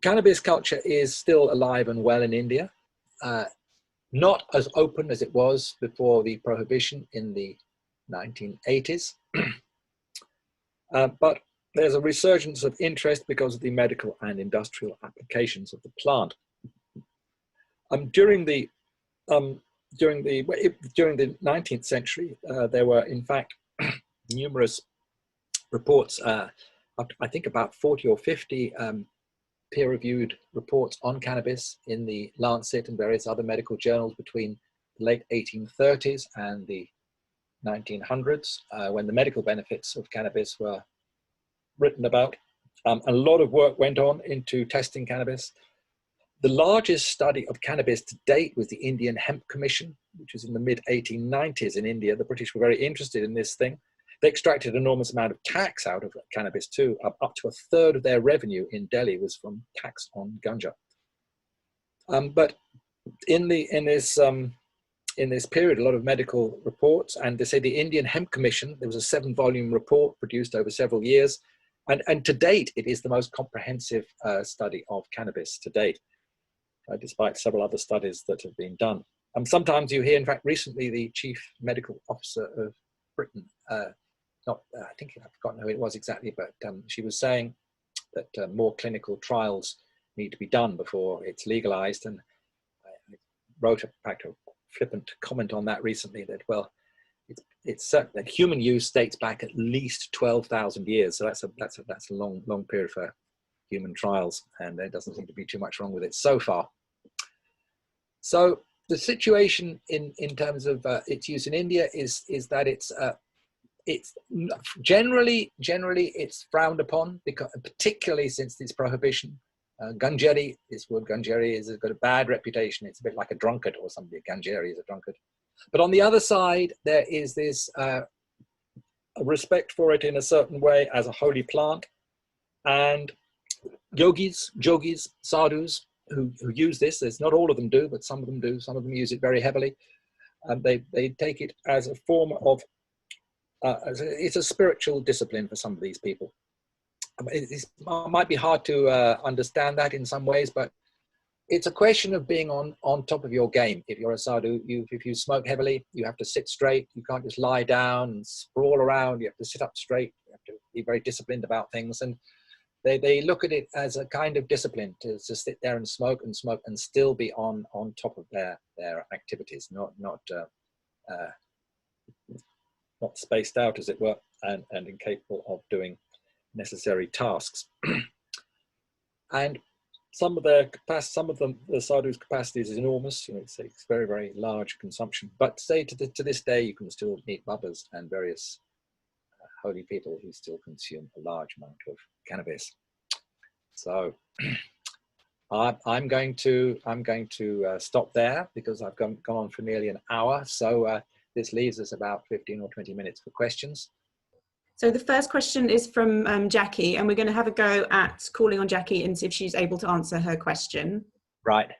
cannabis culture is still alive and well in India, not as open as it was before the prohibition in the 1980s, but there's a resurgence of interest because of the medical and industrial applications of the plant. During the 19th century, there were in fact numerous reports, I think about 40 or 50 peer-reviewed reports on cannabis in the Lancet and various other medical journals between the late 1830s and the 1900s, when the medical benefits of cannabis were written about. A lot of work went on into testing cannabis. The largest study of cannabis to date was the Indian Hemp Commission, which was in the mid-1890s in India. The British were very interested in this thing. They extracted an enormous amount of tax out of cannabis too. Up to 1/3 of their revenue in Delhi was from tax on ganja. But in this period, a lot of medical reports, and they say the Indian Hemp Commission, there was a 7-volume report produced over several years, and to date, it is the most comprehensive study of cannabis to date, despite several other studies that have been done. Sometimes you hear, in fact, recently the chief medical officer of Britain, I think I've forgotten who it was exactly, but she was saying that more clinical trials need to be done before it's legalized. And I wrote a flippant comment on that recently, that, well, it's certain that human use dates back at least 12,000 years. So that's a long period for human trials, and there doesn't seem to be too much wrong with it so far. So the situation in terms of its use in India is that it's generally it's frowned upon, because particularly since this prohibition. Ganjari, this word Ganjari has got a bad reputation. It's a bit like a drunkard or somebody. Ganjari is a drunkard. But on the other side, there is this a respect for it in a certain way as a holy plant, and yogis, sadhus who use this. There's not all of them do, but some of them do. Some of them use it very heavily, and they take it as a form of it's a spiritual discipline for some of these people. It might be hard to understand that in some ways, but it's a question of being on top of your game. If you're a sadhu, if you smoke heavily, you have to sit straight. You can't just lie down and sprawl around. You have to sit up straight. You have to be very disciplined about things. And they look at it as a kind of discipline to sit there and smoke and still be on top of their activities, not spaced out, as it were, and incapable of doing necessary tasks. And some of the sadhus' capacities is enormous. You know, it's very, very large consumption. But say to this day, you can still meet babas and various holy people who still consume a large amount of cannabis. So I'm going to stop there because I've gone on for nearly an hour. So this leaves us about 15 or 20 minutes for questions. So the first question is from Jackie, and we're going to have a go at calling on Jackie and see if she's able to answer her question. Right.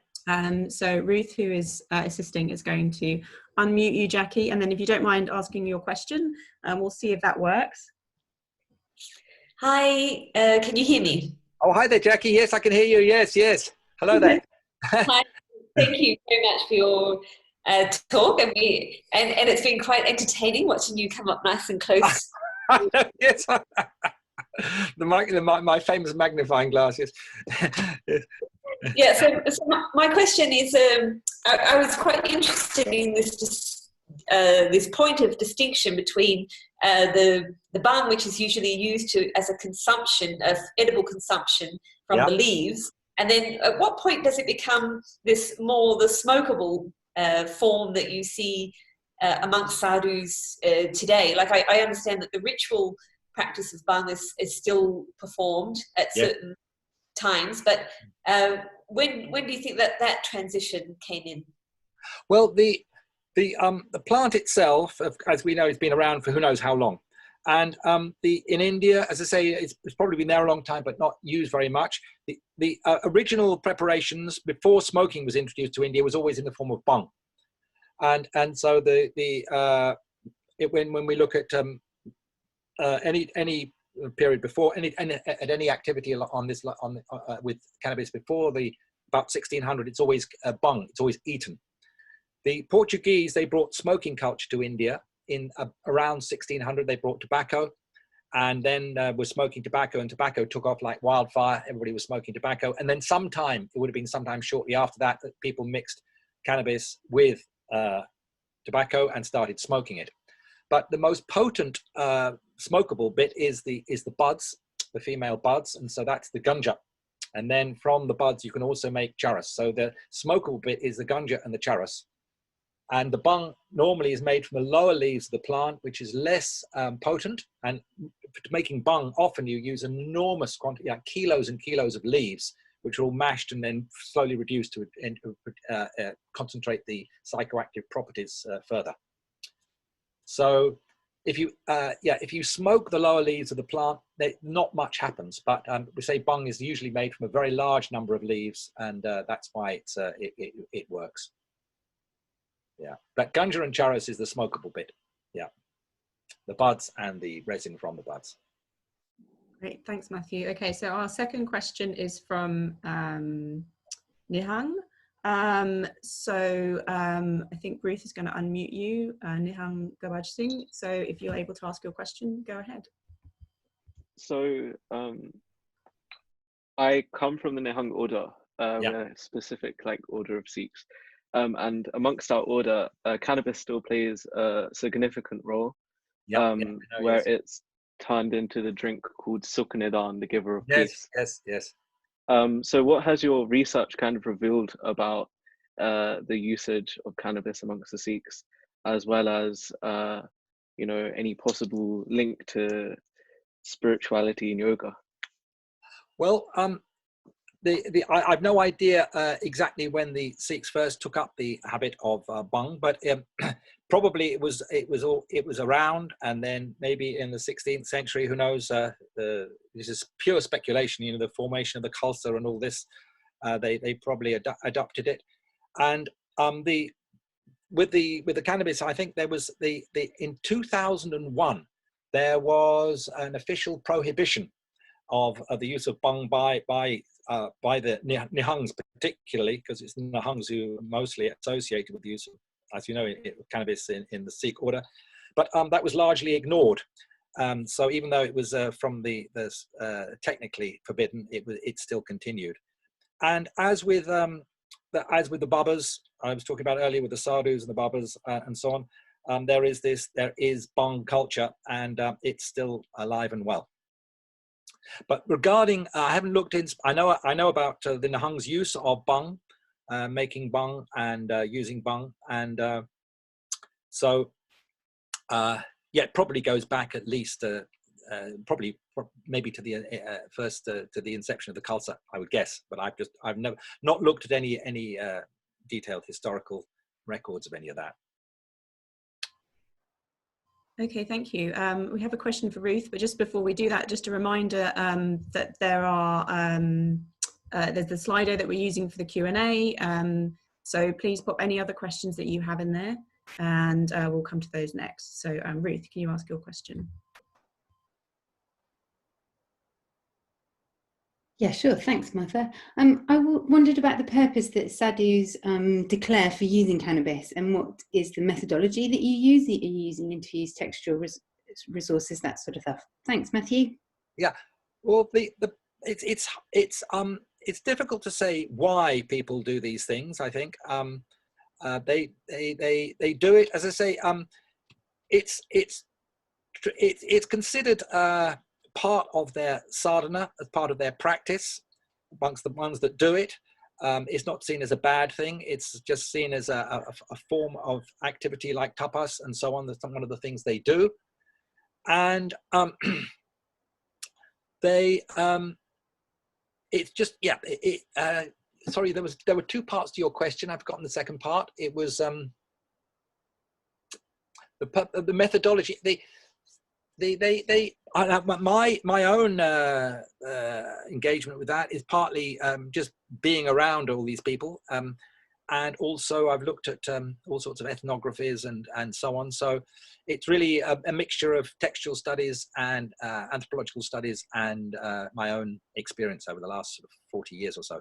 So Ruth, who is assisting, is going to unmute you, Jackie, and then if you don't mind asking your question, we'll see if that works. Hi, can you hear me? Oh, hi there, Jackie. Yes, I can hear you. Yes. Hello there. Hi, thank you very much for your talk, and it's been quite entertaining watching you come up nice and close. Yes. My famous magnifying glass. Yes. Yeah. So my question is, I was quite interested in this point of distinction between the bhang, which is usually used as a consumption of edible consumption from the leaves, and then at what point does it become the smokable form that you see amongst sadhus today? Like I understand that the ritual practice of bhang is still performed at certain times, but when do you think that transition came in? Well, the plant itself, as we know, has been around for who knows how long. And in India, as I say, it's probably been there a long time, but not used very much. The original preparations before smoking was introduced to India was always in the form of bhang. And so when we look at any period before any activity on this with cannabis before about 1600, it's always bhang. It's always eaten. The Portuguese, they brought smoking culture to India in around 1600. They brought tobacco, and then were smoking tobacco, and tobacco took off like wildfire. Everybody was smoking tobacco, and then it would have been sometime shortly after that people mixed cannabis with tobacco and started smoking it. But the most potent smokable bit is the buds, the female buds, and so that's the ganja. And then from the buds you can also make charis. So the smokable bit is the ganja and the charis. And the bhang normally is made from the lower leaves of the plant, which is less potent. And for making bhang, often you use an enormous quantity, like kilos and kilos of leaves, which are all mashed and then slowly reduced to concentrate the psychoactive properties further. So if you smoke the lower leaves of the plant, not much happens. But we say bhang is usually made from a very large number of leaves, and that's why it works. Yeah, but ganja and charis is the smokable bit. Yeah, the buds and the resin from the buds. Great, thanks, Matthew. Okay, so our second question is from Nihang. I think Ruth is going to unmute you, Nihang Gabaj Singh. So if you're able to ask your question, go ahead. So I come from the Nihang order, a specific order of Sikhs. And amongst our order, cannabis still plays a significant role, where it's turned into the drink called Sukh Nidan, the giver of peace. Yes. So what has your research kind of revealed about the usage of cannabis amongst the Sikhs, as well as any possible link to spirituality and yoga? Well, I've no idea exactly when the Sikhs first took up the habit of bhang, but probably it was around, and then maybe in the 16th century, who knows? This is pure speculation. The formation of the Khalsa and all this, they probably adopted it, and with the cannabis, I think there was in 2001 there was an official prohibition of the use of bhang by the Nihangs, particularly because it's the Nihangs who are mostly associated with the use of, as you know, cannabis in the Sikh order. But that was largely ignored. So even though it was from the technically forbidden, it still continued. And as with the Babas, I was talking about earlier with the Sadhus and the Babas and so on, there is bhang culture, and it's still alive and well. But regarding, I haven't looked in. I know about the Nahang's use of bhang, making bhang and using bhang, and so yeah, it probably goes back at least probably maybe to the first to the inception of the Khalsa, I would guess. But I've not looked at any detailed historical records of any of that. Okay, thank you. We have a question for Ruth, but just before we do that, just a reminder that there are there's the Slido that we're using for the Q&A. So please pop any other questions that you have in there, and we'll come to those next. So Ruth, can you ask your question? Yeah, sure. Thanks, Martha. I wondered about the purpose that sadhus declare for using cannabis, and what is the methodology that you use? Are you using interviews, textual resources, that sort of stuff? Thanks, Matthew. Yeah, well, it's difficult to say why people do these things. I think they do it, as I say. It's considered part of their sadhana, as part of their practice amongst the ones that do it. It's not seen as a bad thing. It's just seen as a form of activity like tapas and so on. That's one of the things they do. And they, it's just, yeah, sorry, there were two parts to your question. I've forgotten the second part. It was the methodology. My own engagement with that is partly just being around all these people, and also I've looked at all sorts of ethnographies and so on. So it's really a mixture of textual studies and anthropological studies and my own experience over the last sort of 40 years or so.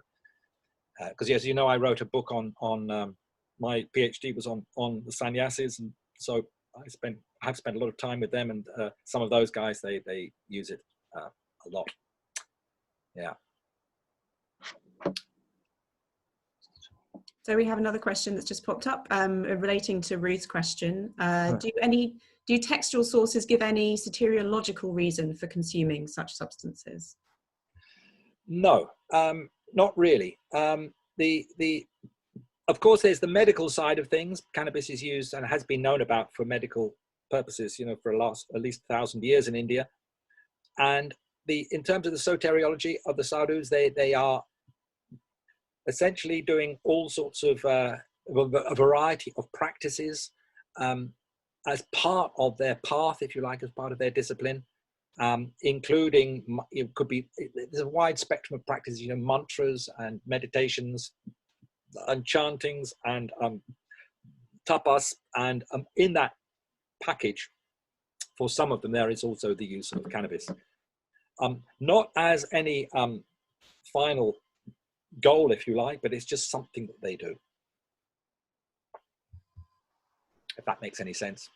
Because as you know, I wrote a book on my PhD was on the sannyasis, and so I've spent a lot of time with them, and some of those guys, they use it a lot. Yeah. So we have another question that's just popped up relating to Ruth's question. Do textual sources give any soteriological reason for consuming such substances? No, not really. Of course, there's the medical side of things. Cannabis is used and has been known about for medical purposes, you know, for at least 1,000 years in India. And in terms of the soteriology of the sadhus, they are essentially doing all sorts of a variety of practices as part of their path, if you like, as part of their discipline, including, it could be, there's a wide spectrum of practices, you know, mantras and meditations and chantings and tapas, and in that package, for some of them, there is also the use of cannabis. Not as any final goal, if you like, but it's just something that they do. If that makes any sense.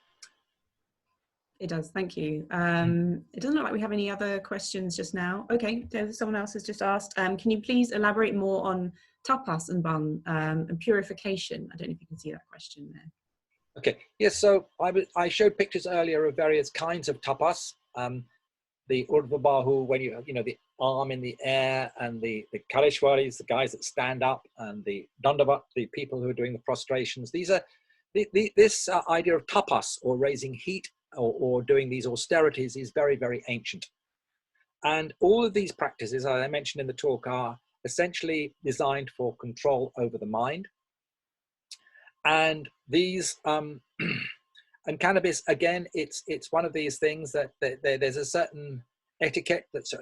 It does, thank you. It doesn't look like we have any other questions just now. Okay, someone else has just asked, can you please elaborate more on tapas and bhang and purification? I don't know if you can see that question there. Okay, yes, so I showed pictures earlier of various kinds of tapas. The Urdhva Bahu, when you know, the arm in the air, and the Kareshwaris, the guys that stand up, and the Dandavat, the people who are doing the prostrations. These are, this idea of tapas, or raising heat, or doing these austerities, is very, very ancient. And all of these practices, as I mentioned in the talk, are essentially designed for control over the mind. And these, and cannabis, again, it's one of these things that there's a certain etiquette, there's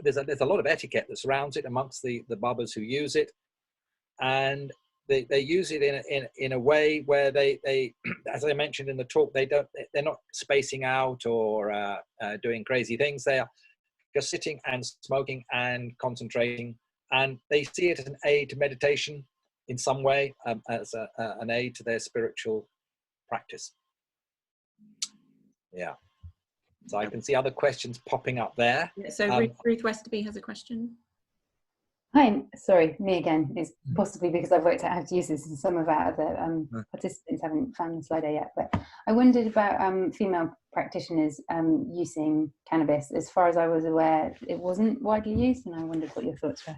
a lot of etiquette that surrounds it amongst the babas who use it. And they use it in a way where they as I mentioned in the talk, they're not spacing out or doing crazy things. They are just sitting and smoking and concentrating, and they see it as an aid to meditation in some way, as an aid to their spiritual practice. Yeah. So I can see other questions popping up there. Yeah, so Ruth Westerby has a question. Hi, sorry, me again. It's possibly because I've worked out how to use this and some of our other participants haven't found the slider yet. But I wondered about female practitioners using cannabis. As far as I was aware, it wasn't widely used, and I wondered what your thoughts were.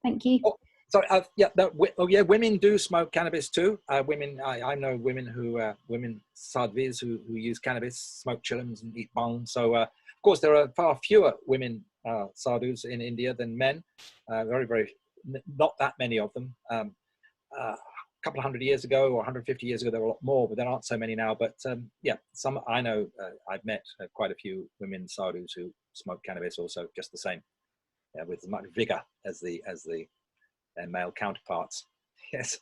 Thank you. Oh, sorry, yeah, women do smoke cannabis too. Women, I know women who, women Sadhus who use cannabis, smoke chillums and eat bhang. So, of course, there are far fewer women sadhus in India than men. Not that many of them. A couple of 100 years ago or 150 years ago, there were a lot more, but there aren't so many now. But yeah, some I know. I've met quite a few women sadhus who smoke cannabis, also just the same, with as much vigor as their male counterparts. Yes,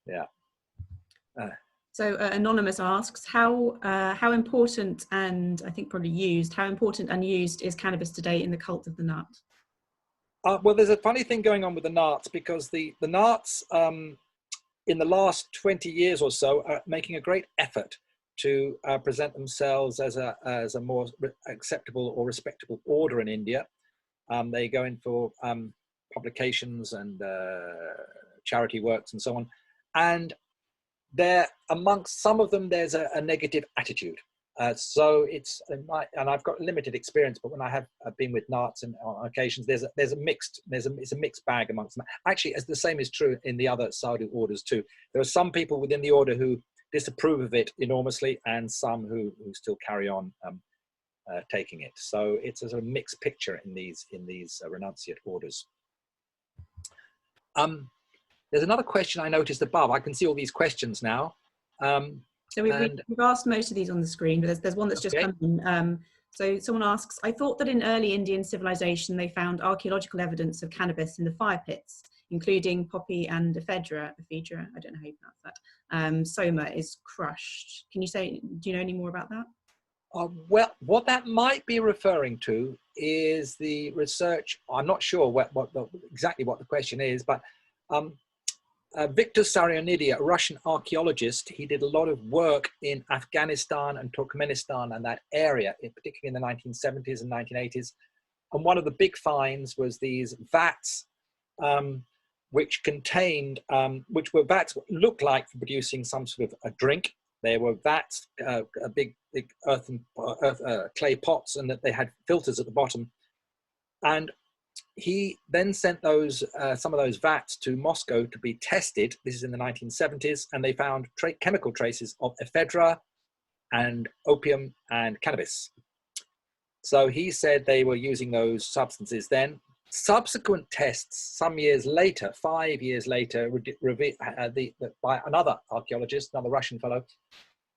yeah. So Anonymous asks, how important and I think probably used, how important and used is cannabis today in the cult of the nut? Well, there's a funny thing going on with the Nats, because the Nats in the last 20 years or so are making a great effort to present themselves as a more acceptable or respectable order in India. They go in for publications and charity works and so on. And there, amongst some of them, there's a negative attitude. So it's, and I've got limited experience, but when I have been with Nats and on occasions, it's a mixed bag amongst them. Actually, as the same is true in the other Sadhu orders too. There are some people within the order who disapprove of it enormously, and some who still carry on taking it. So it's a sort of mixed picture in these renunciate orders. There's another question I noticed above. I can see all these questions now. So we've asked most of these on the screen, but there's one that's just come in. So someone asks, I thought that in early Indian civilization, they found archaeological evidence of cannabis in the fire pits, including poppy and ephedra. Ephedra, I don't know how you pronounce that. Soma is crushed. Can you say, do you know any more about that? Well, what that might be referring to is the research. I'm not sure exactly what the question is, but Victor Sarionidi, a Russian archaeologist, he did a lot of work in Afghanistan and Turkmenistan and that area, particularly in the 1970s and 1980s. And one of the big finds was these vats, which contained, which were vats looked like for producing some sort of a drink. They were vats, big earthen clay pots, and that they had filters at the bottom. And he then sent those some of those vats to Moscow to be tested. This is in the 1970s, and they found chemical traces of ephedra and opium and cannabis. So he said they were using those substances then. Subsequent tests, some years later, 5 years later, by another archaeologist, another Russian fellow,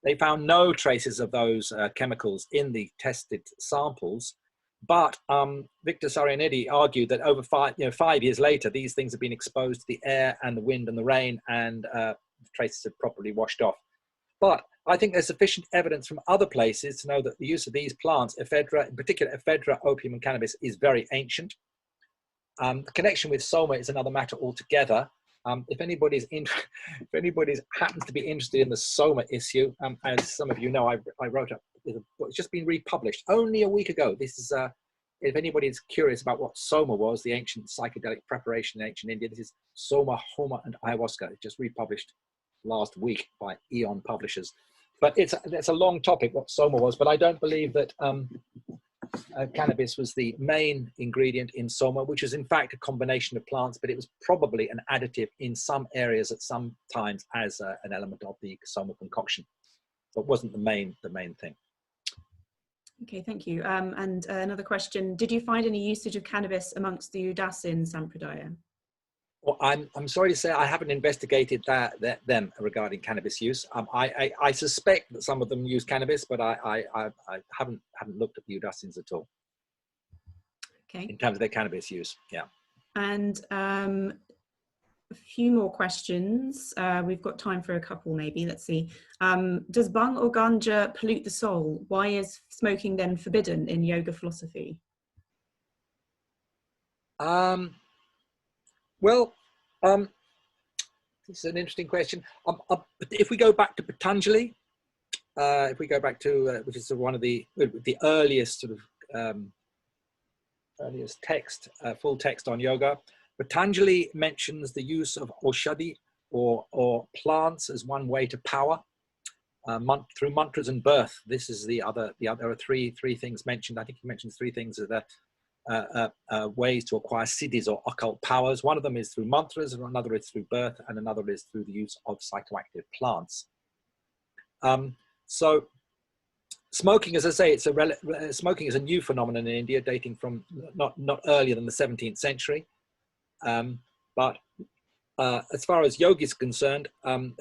they found no traces of those chemicals in the tested samples. But Victor Sarionidi argued that over 5 years later, these things have been exposed to the air and the wind and the rain, and the traces have properly washed off. But I think there's sufficient evidence from other places to know that the use of these plants, ephedra, in particular ephedra, opium and cannabis, is very ancient. The connection with Soma is another matter altogether. If anybody's happens to be interested in the Soma issue, as some of you know, I wrote up, it's just been republished only a week ago. This is, if anybody is curious about what Soma was, the ancient psychedelic preparation in ancient India, this is Soma, Haoma and Ayahuasca. It's just republished last week by Eon Publishers. But it's a long topic, what Soma was, but I don't believe that cannabis was the main ingredient in Soma, which is in fact a combination of plants, but it was probably an additive in some areas at some times as an element of the Soma concoction, but wasn't the main thing. Okay, thank you. And another question, did you find any usage of cannabis amongst the Udasin Sampradaya? Well, I'm sorry to say I haven't investigated them regarding cannabis use. I suspect that some of them use cannabis, but I haven't looked at the Udasins at all. Okay. In terms of their cannabis use, yeah. And a few more questions. We've got time for a couple maybe. Let's see. Does bhang or ganja pollute the soul? Why is smoking then forbidden in yoga philosophy? Well, this is an interesting question. If we go back to Patanjali, if we go back to, which is one of the earliest sort of, earliest text, full text on yoga, Patanjali mentions the use of aushadhi or plants as one way to power through mantras and birth. This is the other. There are three things mentioned. I think he mentions three things that are ways to acquire siddhis or occult powers. One of them is through mantras, and another is through birth, and another is through the use of psychoactive plants. So smoking, as I say, smoking is a new phenomenon in India, dating from not earlier than the 17th century. But as far as yoga is concerned,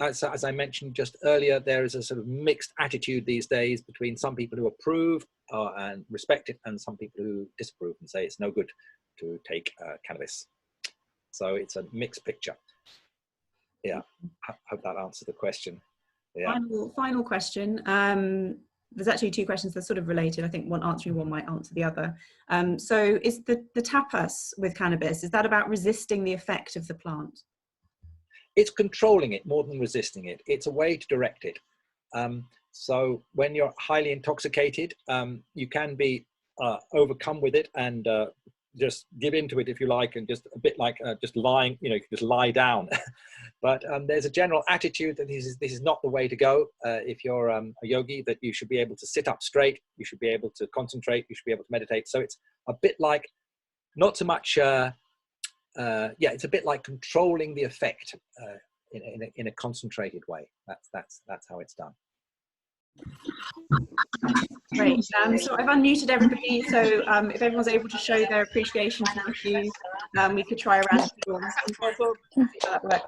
as I mentioned just earlier, there is a sort of mixed attitude these days between some people who approve and respect it, and some people who disapprove and say it's no good to take cannabis. So it's a mixed picture. Yeah, I hope that answers the question. Yeah. Final question. There's actually two questions that are sort of related. I think one answering one might answer the other. So is the tapas with cannabis, is that about resisting the effect of the plant? It's controlling it more than resisting it. It's a way to direct it. So when you're highly intoxicated, you can be overcome with it and just give into it if you like, and just a bit like just lying, you know, you can just lie down. But there's a general attitude that this is not the way to go. If you're a yogi, that you should be able to sit up straight, you should be able to concentrate, you should be able to meditate. So it's a bit like, not so much, yeah, it's a bit like controlling the effect in a concentrated way. That's how it's done. Great. So I've unmuted everybody. So if everyone's able to show their appreciation to Matthew, we could try a round of applause. Thank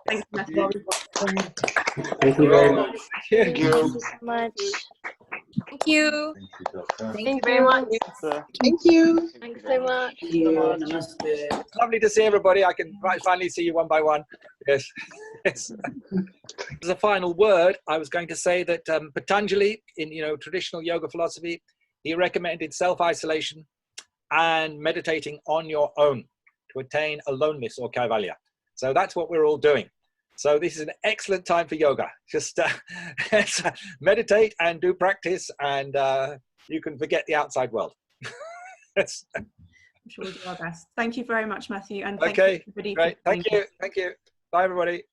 you, Matthew. Thank you very much. Thank you. Thank you so much. Thank you. Thank you very much. Thank you. Thanks so much. Thank you. Namaste. It's lovely to see everybody. I can finally see you one by one. Yes. Yes. As a final word, I was going to say that Patanjali, in traditional yoga philosophy, he recommended self-isolation and meditating on your own to attain aloneness or kaivalya. So that's what we're all doing. So this is an excellent time for yoga. Just meditate and do practice, and you can forget the outside world. Yes. I'm sure we'll do our best. Thank you very much, Matthew. And okay, great. Thank you. Thank you. Bye, everybody.